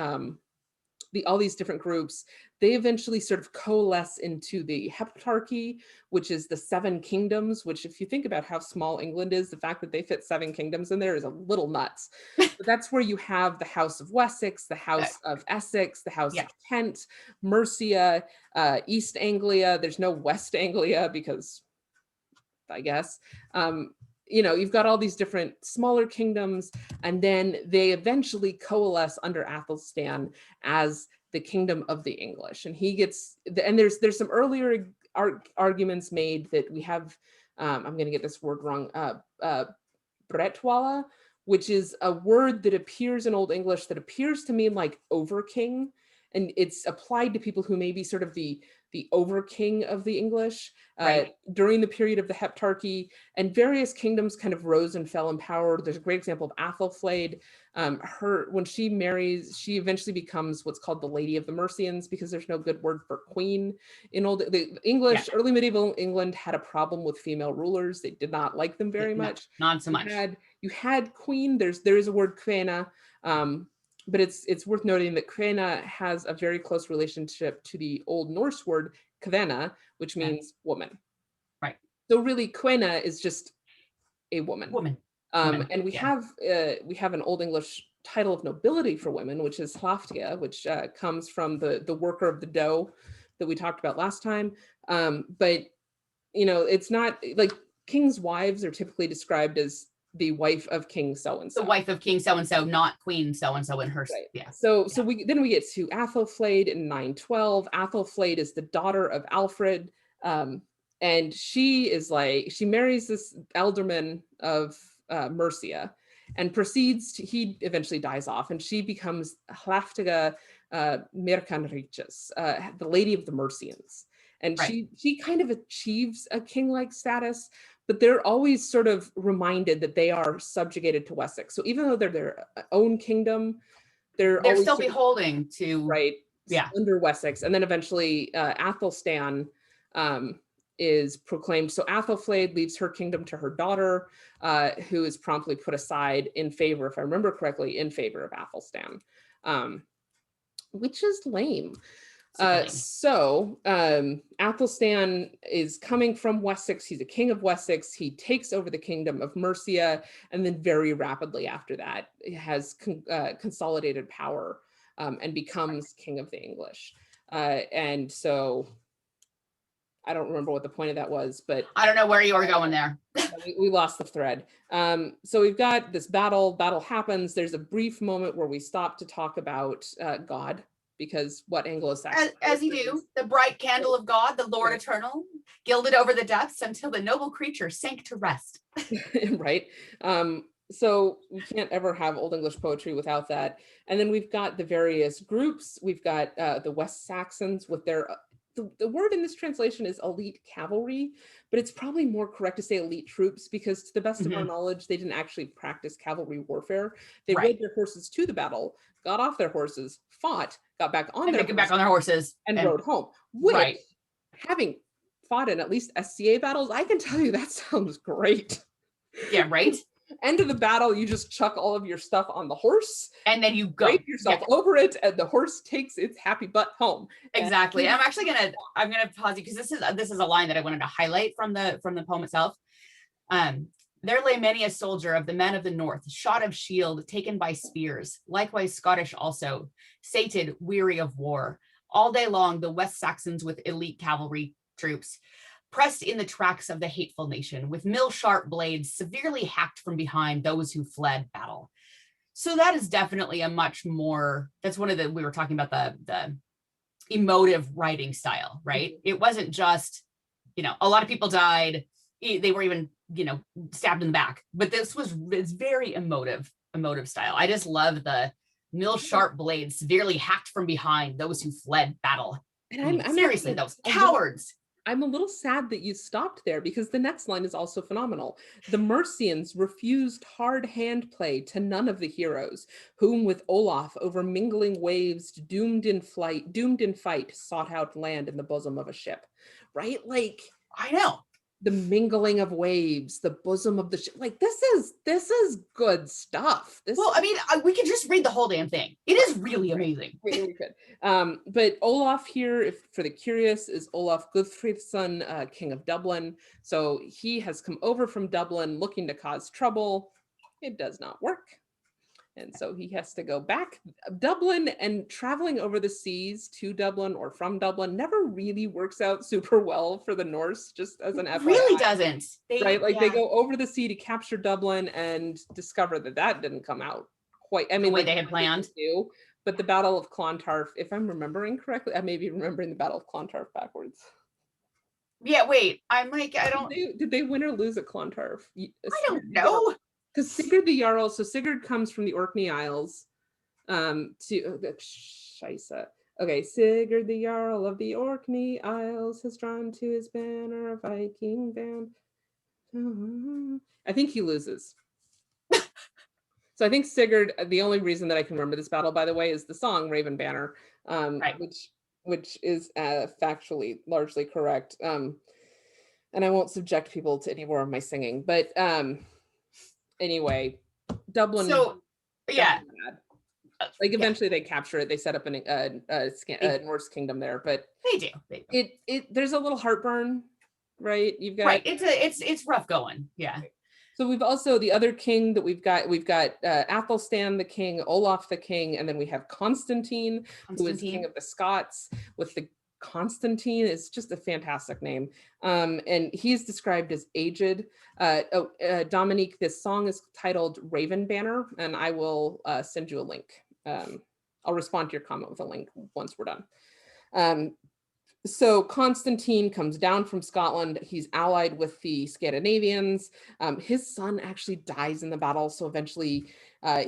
all these different groups. They eventually sort of coalesce into the Heptarchy, which is the 7 kingdoms, which, if you think about how small England is, the fact that they fit 7 kingdoms in there is a little nuts. But that's where you have the House of Wessex, the House of Essex, the House of Kent, Mercia, East Anglia. There's no West Anglia because, I guess, you've got all these different smaller kingdoms, and then they eventually coalesce under Athelstan as the kingdom of the English. And he gets, and there's some earlier arguments made that we have, I'm going to get this word wrong, Bretwala, which is a word that appears in Old English that appears to mean like over king. And it's applied to people who may be sort of the over king of the English during the period of the Heptarchy, and various kingdoms kind of rose and fell in power. There's a great example of Athelflaed. When she marries, she eventually becomes what's called the Lady of the Mercians, because there's no good word for queen in the English. Early medieval England had a problem with female rulers. They did not like them very much. Not so much. You had queen. There is a word quena. But it's worth noting that Kvenna has a very close relationship to the Old Norse word kvenna, which means woman. Right. So really, Kvenna is just a woman. And we have an Old English title of nobility for women, which is hlaftia, which comes from the worker of the dough that we talked about last time. But it's not like king's wives are typically described as the wife of King so-and-so. The wife of King so-and-so, not Queen so-and-so in her, Right. yeah. So we get to Athelflaed in 912. Athelflaed is the daughter of Alfred. And she marries this alderman of Mercia and he eventually dies off, and she becomes Hlaftiga Mercanriches, the Lady of the Mercians. And Right. she kind of achieves a king-like status, but they're always sort of reminded that they are subjugated to Wessex. So even though they're their own kingdom, they're always still beholden to, right, yeah, under Wessex. And then eventually Athelstan is proclaimed. So Athelflaed leaves her kingdom to her daughter, who is promptly put aside in favor, if I remember correctly, in favor of Athelstan, which is lame. Athelstan is coming from Wessex. He's a king of Wessex. He takes over the kingdom of Mercia, and then very rapidly after that has consolidated power and becomes king of the English. And so I don't remember what the point of that was, but I don't know where you were going there. we lost the thread. So we've got this battle happens. There's a brief moment where we stop to talk about God, because what Anglo-Saxon as you do, the bright candle of God, the Lord eternal, gilded over the depths until the noble creature sank to rest. Right. So we can't ever have Old English poetry without that. And then we've got the various groups. We've got the West Saxons with their the word in this translation is elite cavalry, but it's probably more correct to say elite troops, because to the best of our knowledge, they didn't actually practice cavalry warfare. They rode their horses to the battle, got off their horses, fought, got back on their horses, and rode home. Which, having fought in at least SCA battles, I can tell you that sounds great. Yeah, right. End of the battle, you just chuck all of your stuff on the horse, and then you go drape yourself over it, and the horse takes its happy butt home. Exactly. And I'm gonna pause you, because this is a line that I wanted to highlight from the poem itself. There lay many a soldier of the men of the north, shot of shield, taken by spears, likewise Scottish also, sated, weary of war. All day long the West Saxons with elite cavalry troops pressed in the tracks of the hateful nation, with mill-sharp blades severely hacked from behind those who fled battle. So that is definitely a much more, that's one of the, we were talking about the emotive writing style, right? It wasn't just, a lot of people died, they were even, stabbed in the back, but it's very emotive style. I just love the mill-sharp blades severely hacked from behind those who fled battle. And I'm seriously, those cowards. I'm a little sad that you stopped there, because the next line is also phenomenal. The Mercians refused hard hand play to none of the heroes, whom with Olaf over mingling waves, doomed in fight, sought out land in the bosom of a ship. Right? Like, I know. The mingling of waves, the bosom of the ship. Like, this is good stuff. We could just read the whole damn thing. It is really amazing. Really good. But Olaf here, for the curious, is Olaf Guthfrithson, King of Dublin. So he has come over from Dublin looking to cause trouble. It does not work. And so he has to go back. Dublin, and traveling over the seas to Dublin or from Dublin never really works out super well for the Norse, just as an FYI. Really doesn't. They go over the sea to capture Dublin and discover that didn't come out quite, the way they had planned. But the Battle of Clontarf, if I'm remembering correctly, I may be remembering the Battle of Clontarf backwards. Yeah, wait, I'm like, I don't... Did they win or lose at Clontarf? I don't know. Because Sigurd the Jarl, so Sigurd comes from the Orkney Isles Okay, Sigurd the Jarl of the Orkney Isles has drawn to his banner a Viking band. I think he loses. So I think Sigurd, the only reason that I can remember this battle, by the way, is the song Raven Banner, which is factually largely correct. And I won't subject people to any more of my singing, but anyway, Dublin. So yeah, like eventually they capture it. They set up a Norse kingdom there, but they do. There's a little heartburn, right? You've got it's rough going. Yeah. So we've also the other king that we've got Athelstan the king, Olaf the king, and then we have Constantine, who is king of the Scots, with the Constantine is just a fantastic name. And he's described as aged. Dominique, this song is titled Raven Banner, and I will send you a link. I'll respond to your comment with a link once we're done. So Constantine comes down from Scotland. He's allied with the Scandinavians. His son actually dies in the battle, so eventually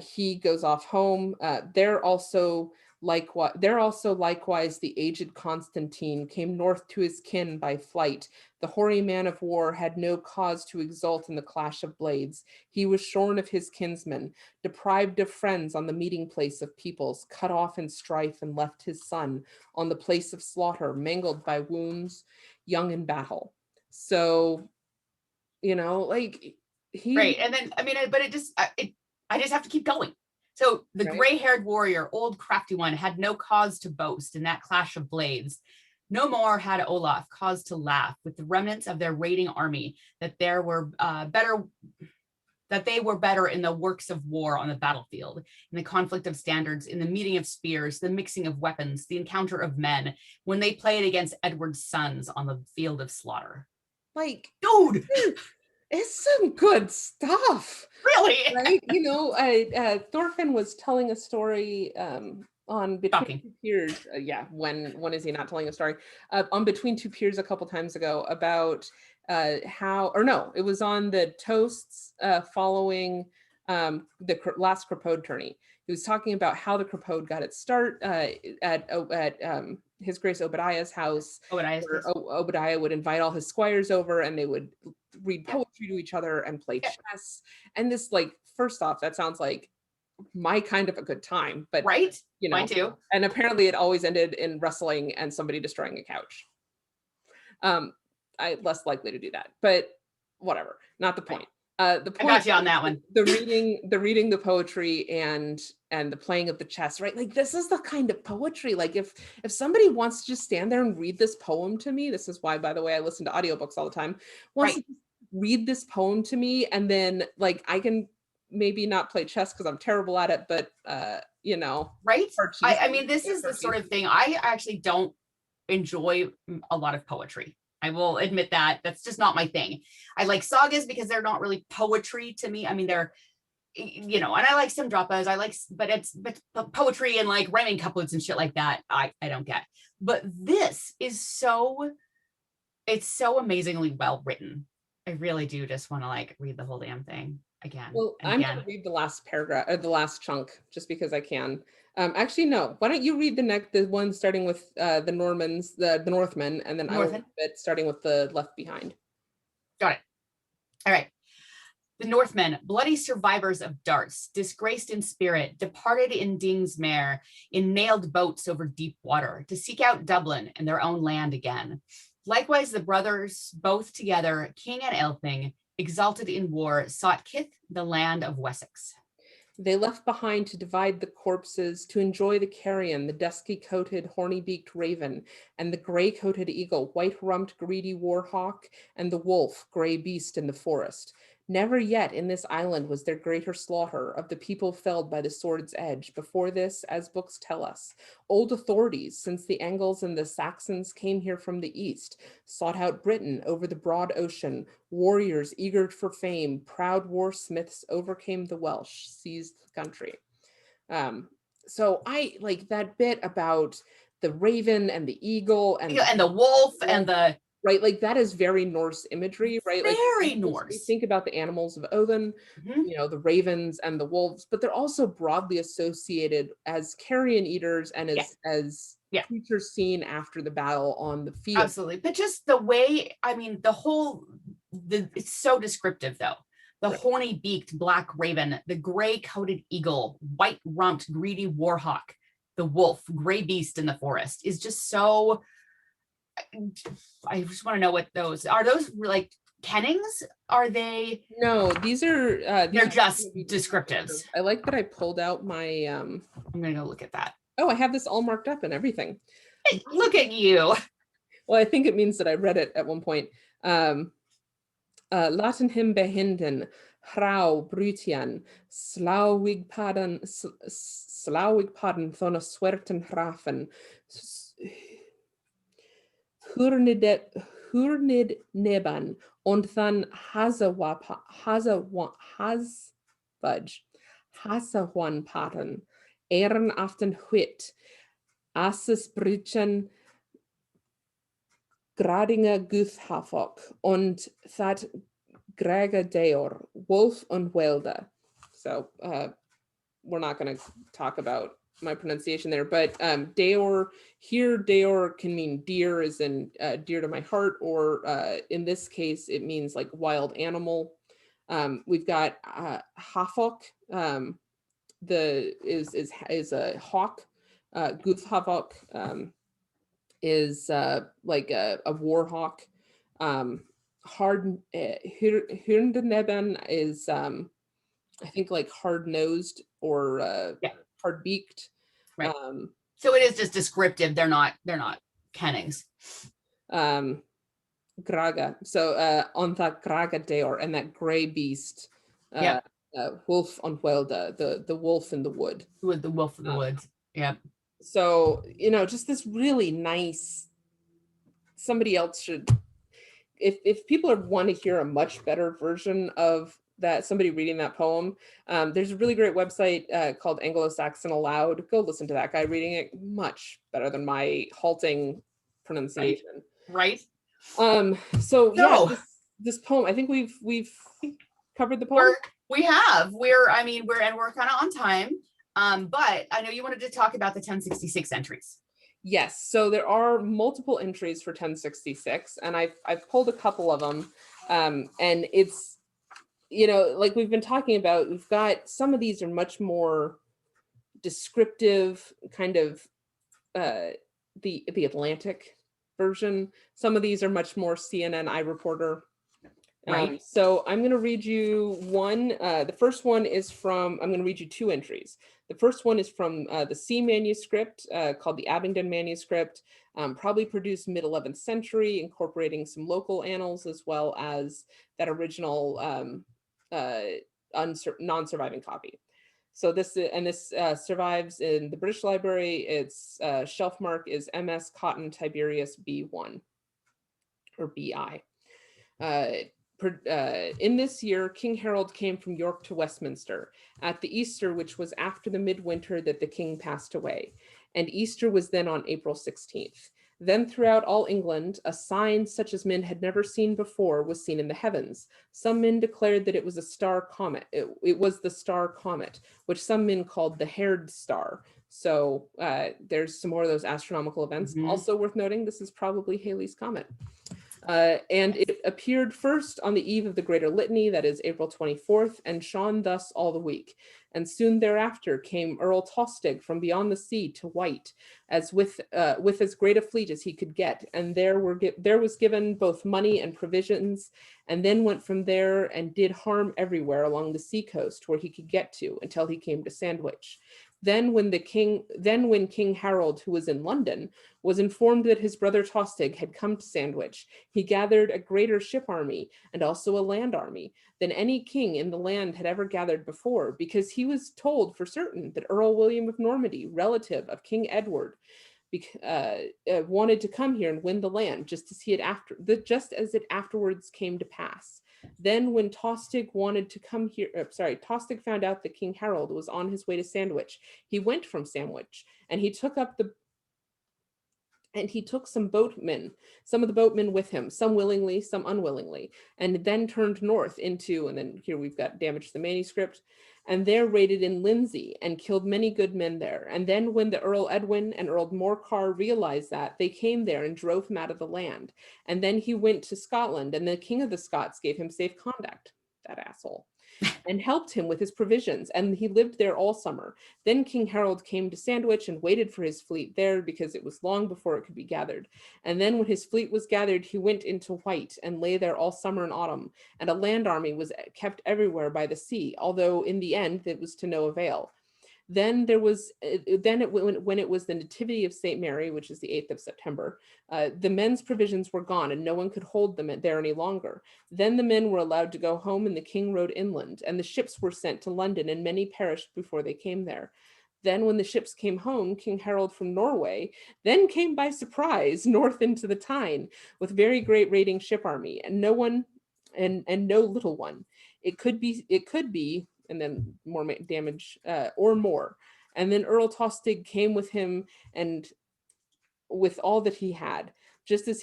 he goes off home. They're also likewise the aged Constantine came north to his kin by flight. The hoary man of war had no cause to exult in the clash of blades. He was shorn of his kinsmen, deprived of friends on the meeting place of peoples, cut off in strife, and left his son on the place of slaughter, mangled by wounds, young in battle. So, like he. Right, and then but I just have to keep going. So the gray-haired warrior, old crafty one, had no cause to boast in that clash of blades. No more had Olaf cause to laugh with the remnants of their raiding army that they were better in the works of war on the battlefield, in the conflict of standards, in the meeting of spears, the mixing of weapons, the encounter of men, when they played against Edward's sons on the field of slaughter. Like, dude, it's some good stuff. Really? Right? Thorfinn was telling a story on Between Two Peers. When is he not telling a story? On Between Two Peers a couple times ago about it was on the toasts following the last Crapode tourney. He was talking about how the Crapode got its start at His Grace Obadiah's house. Obadiah would invite all his squires over, and they would read poetry to each other and play chess. And this, like, first off, that sounds like my kind of a good time, but right, mine too. And apparently it always ended in wrestling and somebody destroying a couch. I'm less likely to do that, but whatever, not the point. The point, I got you on that one. The reading the poetry and the playing of the chess, right? Like, this is the kind of poetry, like if somebody wants to just stand there and read this poem to me, this is why, by the way, I listen to audiobooks all the time, wants to read this poem to me, and then, like, I can maybe not play chess because I'm terrible at it, but right? I mean, this is the sort of thing I actually don't enjoy a lot of poetry. I will admit that that's just not my thing. I like sagas because they're not really poetry to me. I mean, they're, and I like some drapas. But poetry and like rhyming couplets and shit like that, I don't get. But this is it's so amazingly well written. I really do just want to like read the whole damn thing again. Well, I'm going to read the last paragraph, or the last chunk, just because I can. Actually, no. Why don't you read the one starting with the Normans, the Northmen, and then I will read it starting with the Left Behind. Got it. All right. The Northmen, bloody survivors of darts, disgraced in spirit, departed in Dingsmere, in nailed boats over deep water, to seek out Dublin and their own land again. Likewise, the brothers, both together, King and Elfing, exalted in war, sought Kith, the land of Wessex. They left behind to divide the corpses, to enjoy the carrion, the dusky-coated, horny-beaked raven, and the gray-coated eagle, white-rumped, greedy warhawk, and the wolf, gray beast in the forest. Never yet in this island was there greater slaughter of the people felled by the sword's edge. Before this, as books tell us, old authorities, since the Angles and the Saxons came here from the east, sought out Britain over the broad ocean. Warriors eager for fame, proud warsmiths overcame the Welsh, seized the country. So I like that bit about the raven and the eagle and the wolf and the... Right, like that is very Norse imagery, right? Very like, Norse. We think about the animals of Odin, the ravens and the wolves, but they're also broadly associated as carrion eaters and as creatures seen after the battle on the field. Absolutely, but just the way, I mean, it's so descriptive though. The horny-beaked black raven, the gray-coated eagle, white-rumped greedy warhawk, the wolf, gray beast in the forest is just so... I just want to know what those are. Those like kennings? Are they? No, these are they're just descriptives. I like that I pulled out my I'm gonna go look at that. Oh, I have this all marked up and everything. Hey, look at you. Well, I think it means that I read it at one point. Latin him behinden, hrau brutian, slauwig paden thona swerten hrafen. Hurnidneban und dann Hasawanpaten, Ehrenaften Huit, Assesbrüchen, Gradinger Guthhafok und That Grega Deor, Wolf und Welde. So we're not going to talk about my pronunciation there, but Deor, here Deor can mean deer as in dear to my heart, or in this case, it means like wild animal. We've got Hafok, is a hawk. Guthhafok is like a war hawk. Hirndeneben is I think like hard-nosed or Yeah. hard-beaked. Right. So it is just descriptive. They're not kennings. Graga. So on that Graga Deor, and that gray beast. Yeah. Wolf on Welde, the wolf in the wood. With the wolf in the woods. Yeah. So, you know, just this really nice, somebody else should, if people want to hear a much better version of that, somebody reading that poem, there's a really great website called Anglo-Saxon Aloud. Go listen to that guy reading it, much better than my halting pronunciation. Right. So yeah, this poem, I think we've covered the poem. We're kind of on time. But I know you wanted to talk about the 1066 entries. Yes, so there are multiple entries for 1066, and I've pulled a couple of them, and it's, you know, like we've been talking about, we've got some of these are much more descriptive, kind of the Atlantic version. Some of these are much more CNN iReporter. Right. So I'm going to read you one. The first one is from, I'm going to read you two entries. The first one is from the C manuscript called the Abingdon manuscript, probably produced mid-11th century, incorporating some local annals as well as that original non-surviving copy. So this survives in the British Library. Its shelf mark is MS Cotton Tiberius B1 or BI. In this year, King Harold came from York to Westminster at the Easter, which was after the midwinter that the king passed away. And Easter was then on April 16th. Then throughout all England, a sign such as men had never seen before was seen in the heavens. Some men declared that it was a star comet. It was the star comet, which some men called the haired star. So there's some more of those astronomical events. Mm-hmm. Also worth noting, this is probably Halley's Comet. And it appeared first on the eve of the Greater Litany, that is April 24th, and shone thus all the week. And soon thereafter came Earl Tostig from beyond the sea to White, as with as great a fleet as he could get. And there was given both money and provisions, and then went from there and did harm everywhere along the sea coast where he could get to until he came to Sandwich. Then when King Harold, who was in London, was informed that his brother Tostig had come to Sandwich, he gathered a greater ship army and also a land army than any king in the land had ever gathered before, because he was told for certain that Earl William of Normandy, relative of King Edward, wanted to come here and win the land, just as it afterwards came to pass. Then when Tostig wanted to come here, Tostig found out that King Harold was on his way to Sandwich. He went from Sandwich, and he took some of the boatmen with him, some willingly, some unwillingly, and then turned north into, and then here we've got damage to the manuscript, and there raided in Lindsay and killed many good men there. And then when the Earl Edwin and Earl Morcar realized that, they came there and drove him out of the land. And then he went to Scotland, and the King of the Scots gave him safe conduct, that asshole, and helped him with his provisions, and he lived there all summer. Then King Harold came to Sandwich and waited for his fleet there, because it was long before it could be gathered. And then when his fleet was gathered, he went into White and lay there all summer and autumn, and a land army was kept everywhere by the sea, although in the end it was to no avail. Then when it was the Nativity of St. Mary, which is the 8th of September, the men's provisions were gone and no one could hold them there any longer. Then the men were allowed to go home and the king rode inland, and the ships were sent to London, and many perished before they came there. Then when the ships came home, King Harold from Norway then came by surprise north into the Tyne with very great raiding ship army, and no one and no little one. It could be, and then more damage or more. And then Earl Tostig came with him and with all that he had, just as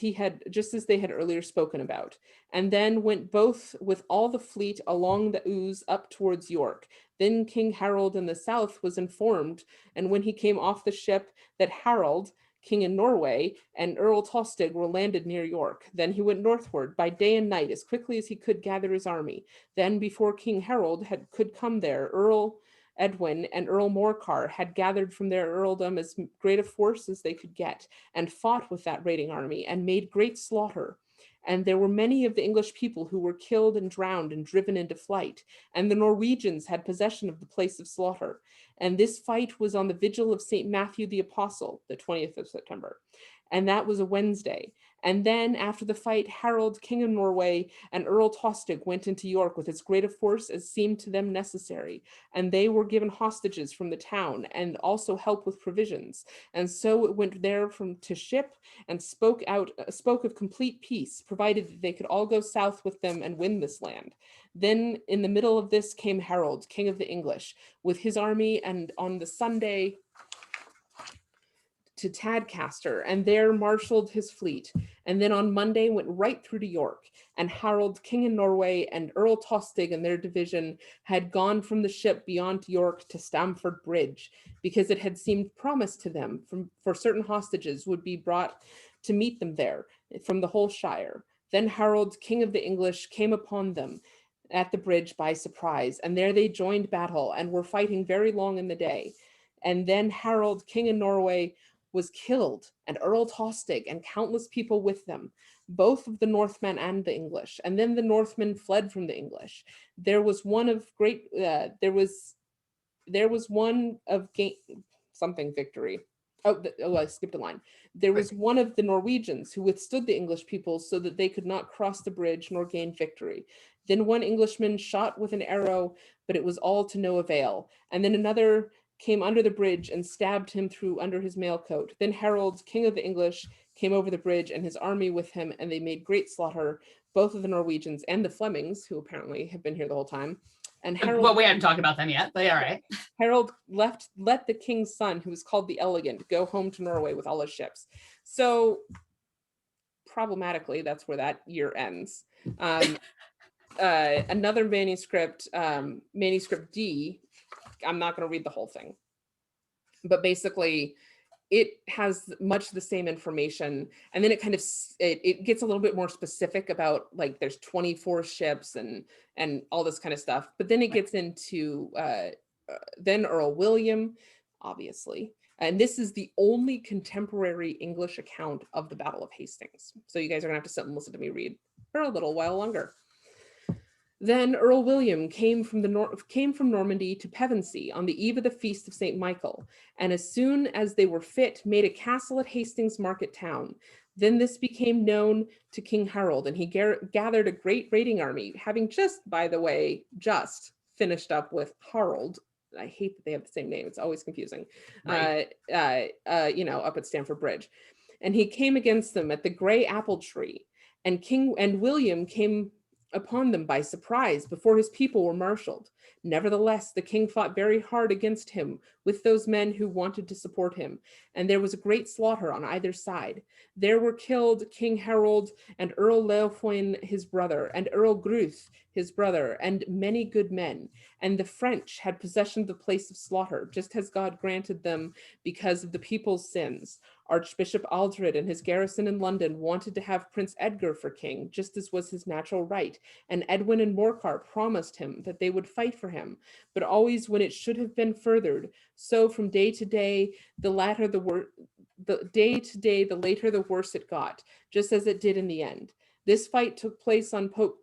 they had earlier spoken about, and then went both with all the fleet along the Ouse up towards York. Then King Harold in the south was informed, and when he came off the ship, that Harold, king in Norway, and Earl Tostig were landed near York. Then he went northward by day and night as quickly as he could gather his army. Then before King Harold could come there, Earl Edwin and Earl Morcar had gathered from their earldom as great a force as they could get, and fought with that raiding army, and made great slaughter. And there were many of the English people who were killed and drowned and driven into flight, and the Norwegians had possession of the place of slaughter. And this fight was on the vigil of St. Matthew the Apostle, the 20th of September. And that was a Wednesday. And then after the fight, Harold, king of Norway, and Earl Tostig went into York with as great a force as seemed to them necessary. And they were given hostages from the town, and also help with provisions. And so it went there to ship, and spoke of complete peace, provided that they could all go south with them and win this land. Then in the middle of this came Harold, king of the English, with his army, and on the Sunday to Tadcaster, and there marshaled his fleet, and then on Monday went right through to York. And Harold, king in Norway, and Earl Tostig and their division had gone from the ship beyond York to Stamford Bridge, because it had seemed promised to them for certain hostages would be brought to meet them there from the whole shire. Then Harold, king of the English, came upon them at the bridge by surprise, and there they joined battle, and were fighting very long in the day. And then Harold, king in Norway, was killed, and Earl Tostig and countless people with them, both of the Northmen and the English. And then the Northmen fled from the English. There was one of great, there was one of something victory. Oh, I skipped a line. There was one of the Norwegians who withstood the English people so that they could not cross the bridge nor gain victory. Then one Englishman shot with an arrow, but it was all to no avail. And then another came under the bridge and stabbed him through under his mailcoat. Then Harold, king of the English, came over the bridge and his army with him, and they made great slaughter, both of the Norwegians and the Flemings, who apparently have been here the whole time. And Harold, well, we haven't talked about them yet, but all right. Harold let the king's son, who was called the Elegant, go home to Norway with all his ships. So problematically, that's where that year ends. Another manuscript, manuscript D, I'm not going to read the whole thing, but basically it has much the same information, and then it kind of it gets a little bit more specific about, like, there's 24 ships and all this kind of stuff, but then it gets into then Earl William, obviously, and this is the only contemporary English account of the Battle of Hastings, so you guys are gonna have to sit and listen to me read for a little while longer. Then Earl William came from Normandy to Pevensey on the eve of the feast of St. Michael, and as soon as they were fit, made a castle at Hastings market town. Then this became known to King Harold, and he gathered a great raiding army, having just, by the way, just finished up with Harold. I hate that they have the same name; it's always confusing. Right. Up at Stamford Bridge, and he came against them at the Grey Apple Tree, and William came upon them by surprise before his people were marshaled. Nevertheless, the king fought very hard against him with those men who wanted to support him, and there was a great slaughter on either side. There were killed King Harold and Earl Leofoyn his brother, and Earl Gruth his brother, and many good men. And the French had possession of the place of slaughter, just as God granted them because of the people's sins. Archbishop Aldred and his garrison in London wanted to have Prince Edgar for king, just as was his natural right, and Edwin and Morcar promised him that they would fight for him, but always when it should have been furthered. So from day to day, the later the worse it got, just as it did in the end. This fight took place on Pope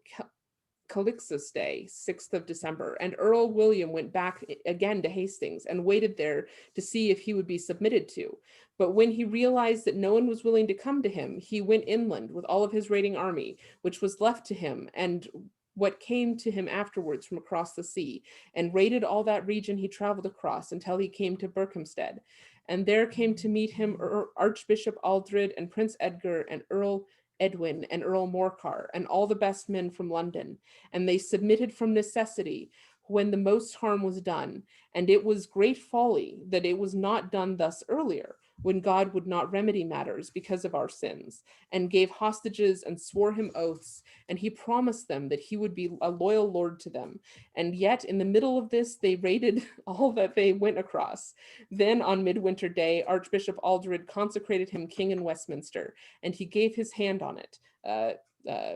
Calixtus Day, 6th of December, and Earl William went back again to Hastings and waited there to see if he would be submitted to. But when he realized that no one was willing to come to him, he went inland with all of his raiding army, which was left to him, and what came to him afterwards from across the sea, and raided all that region he traveled across until he came to Berkhamsted. And there came to meet him Archbishop Aldred and Prince Edgar and Earl Edwin and Earl Morcar and all the best men from London. And they submitted from necessity when the most harm was done. And it was great folly that it was not done thus earlier, when God would not remedy matters because of our sins, and gave hostages and swore him oaths, and he promised them that he would be a loyal lord to them. And yet in the middle of this, they raided all that they went across. Then on Midwinter Day, Archbishop Aldred consecrated him king in Westminster, and he gave his hand on it,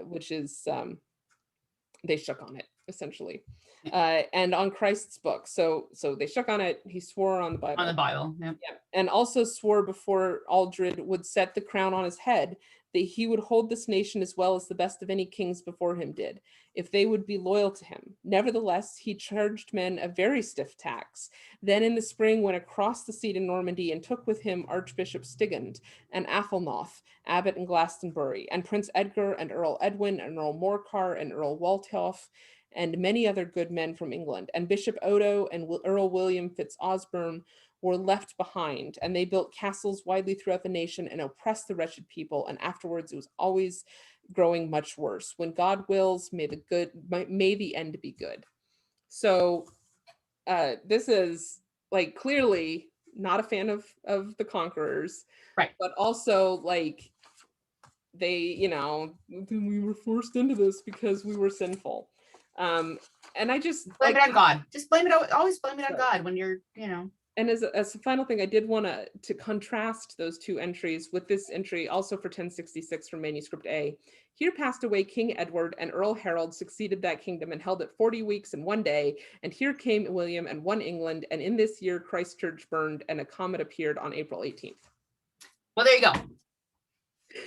which is, they shook on it, essentially. And on Christ's book. So they shook on it. He swore on the Bible. On the Bible, yeah. And also swore before Aldred would set the crown on his head that he would hold this nation as well as the best of any kings before him did, if they would be loyal to him. Nevertheless, he charged men a very stiff tax. Then in the spring went across the sea to Normandy and took with him Archbishop Stigand and Athelnoth, abbot in Glastonbury, and Prince Edgar and Earl Edwin and Earl Morcar and Earl Waltheof, and many other good men from England. And Bishop Odo and Earl William Fitz-Osborne were left behind, and they built castles widely throughout the nation and oppressed the wretched people. And afterwards, it was always growing much worse. When God wills, may the end be good. So this is like clearly not a fan of the conquerors, right? But also like they, we were forced into this because we were sinful. And I just blame it on God. Just blame it. Always blame it on God when you're, And as a final thing, I did want to contrast those two entries with this entry also for 1066 from Manuscript A. Here passed away King Edward, and Earl Harold succeeded that kingdom and held it 40 weeks and 1 day. And here came William and won England. And in this year, Christchurch burned and a comet appeared on April 18th. Well, there you go.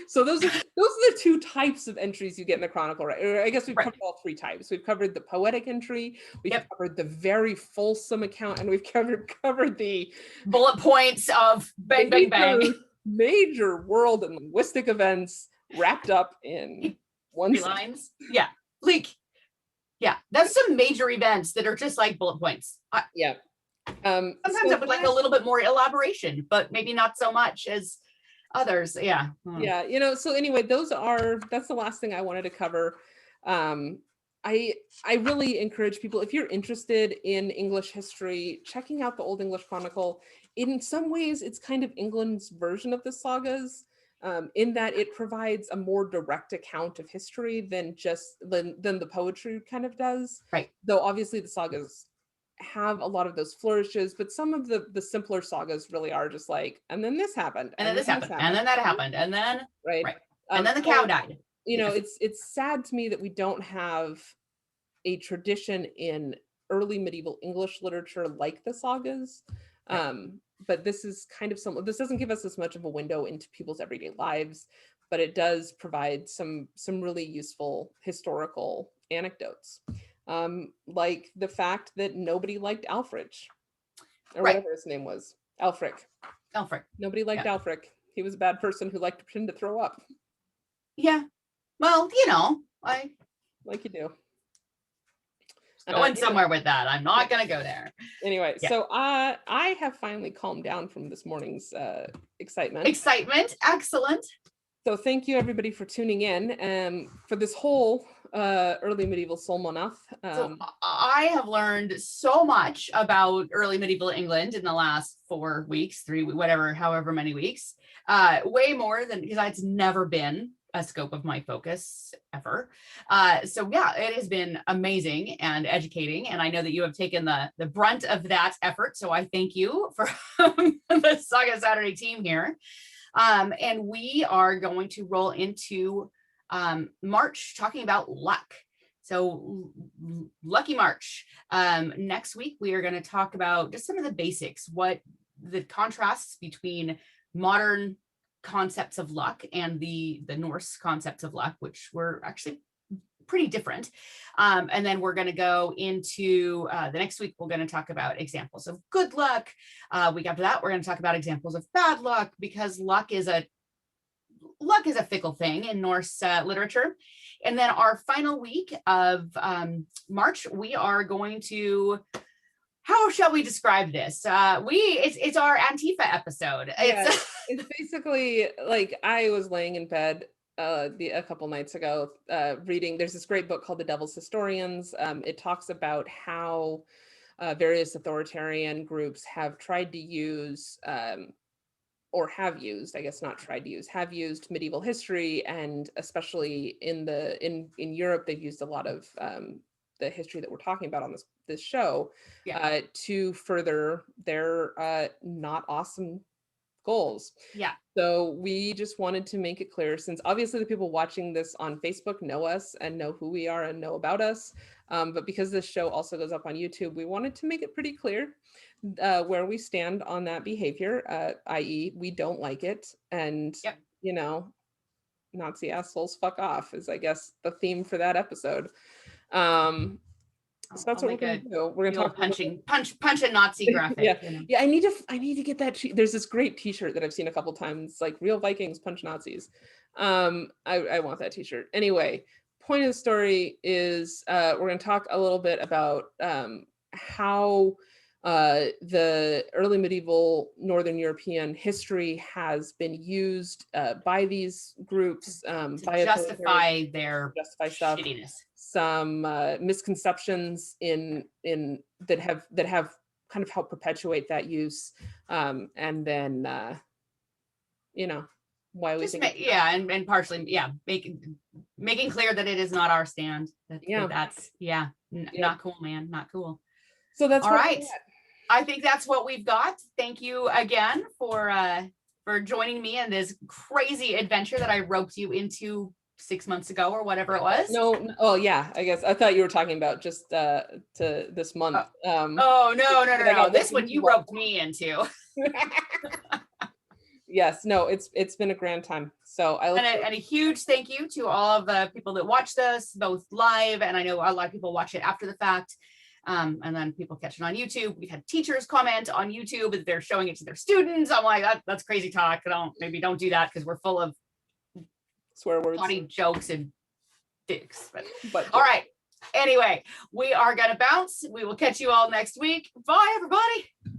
So those are the two types of entries you get in the Chronicle, right? Or I guess we've covered all three types. We've covered the poetic entry, we've covered the very fulsome account, and we've covered the bullet points of bang, bang, bang. Major world and linguistic events wrapped up in one lines. Yeah. That's some major events that are just like bullet points. Sometimes I would like a little bit more elaboration, but maybe not so much as others. So anyway, that's the last thing I wanted to cover. I really encourage people, if you're interested in English history, checking out the Old English Chronicle. In some ways, it's kind of England's version of the sagas, in that it provides a more direct account of history than the poetry kind of does. Right. Though obviously the sagas have a lot of those flourishes, but some of the simpler sagas really are just like, and then this happened, and then this happened, and then that happened, and then right. And then the cow died. It's sad to me that we don't have a tradition in early medieval English literature like the sagas. But this is kind of this doesn't give us as much of a window into people's everyday lives, but it does provide some really useful historical anecdotes. Like the fact that nobody liked Alfric, or whatever his name was. Alfric. Nobody liked Alfric. He was a bad person who liked to pretend to throw up. Yeah. Well, like you do. Going somewhere with that. I'm not going to go there. Anyway, so I have finally calmed down from this morning's excitement. Excellent. So thank you everybody for tuning in for this whole early medieval Solmoneth. So I have learned so much about early medieval England in the last 4 weeks, however many weeks, way more than, because it's never been a scope of my focus ever. It has been amazing and educating. And I know that you have taken the brunt of that effort. So I thank you for the Saga Saturday team here. And we are going to roll into March talking about luck. So lucky March. Next week, we are going to talk about just some of the basics, what the contrasts between modern concepts of luck and the Norse concepts of luck, which were actually pretty different. And then we're going to go into the next week, we're going to talk about examples of good luck. Week after that, we're going to talk about examples of bad luck, because luck is luck is a fickle thing in Norse literature. And then our final week of March, we are going to, how shall we describe this? It's our Antifa episode. Yeah, it's basically like I was laying in bed a couple nights ago reading. There's this great book called The Devil's Historians. It talks about how various authoritarian groups have tried to use or have used, I guess not tried to use, have used medieval history, and especially in Europe, they've used a lot of the history that we're talking about on this show to further their not awesome goals. Yeah. So we just wanted to make it clear, since obviously the people watching this on Facebook know us and know who we are and know about us, but because this show also goes up on YouTube, we wanted to make it pretty clear where we stand on that behavior, i.e. we don't like it, and you know, Nazi assholes fuck off is, I guess, the theme for that episode. So that's what we're gonna do. We're gonna talk punch a Nazi graphic. Yeah. I need to get that. There's this great T-shirt that I've seen a couple times, like "Real Vikings punch Nazis." I want that T-shirt. Anyway, point of the story is we're gonna talk a little bit about how the early medieval Northern European history has been used by these groups to justify their stuff. Shittiness. Some misconceptions in that have kind of helped perpetuate that use, and then you know, why we think and partially making clear that it is not our stand. That's not cool, man, not cool. So that's all right. I think that's what we've got. Thank you again for joining me in this crazy adventure that I roped you into 6 months ago or whatever it was. Oh yeah, I guess I thought you were talking about just to this month. No. This one you roped me into. Yes, no, it's been a grand time. So and a huge thank you to all of the people that watched us both live, and I know a lot of people watch it after the fact. And then people catch it on YouTube. We've had teachers comment on YouTube that they're showing it to their students. I'm like, that's crazy talk. Don't do that, because we're full of swear words, funny jokes and dicks. But all right. Anyway, we are gonna bounce. We will catch you all next week. Bye, everybody.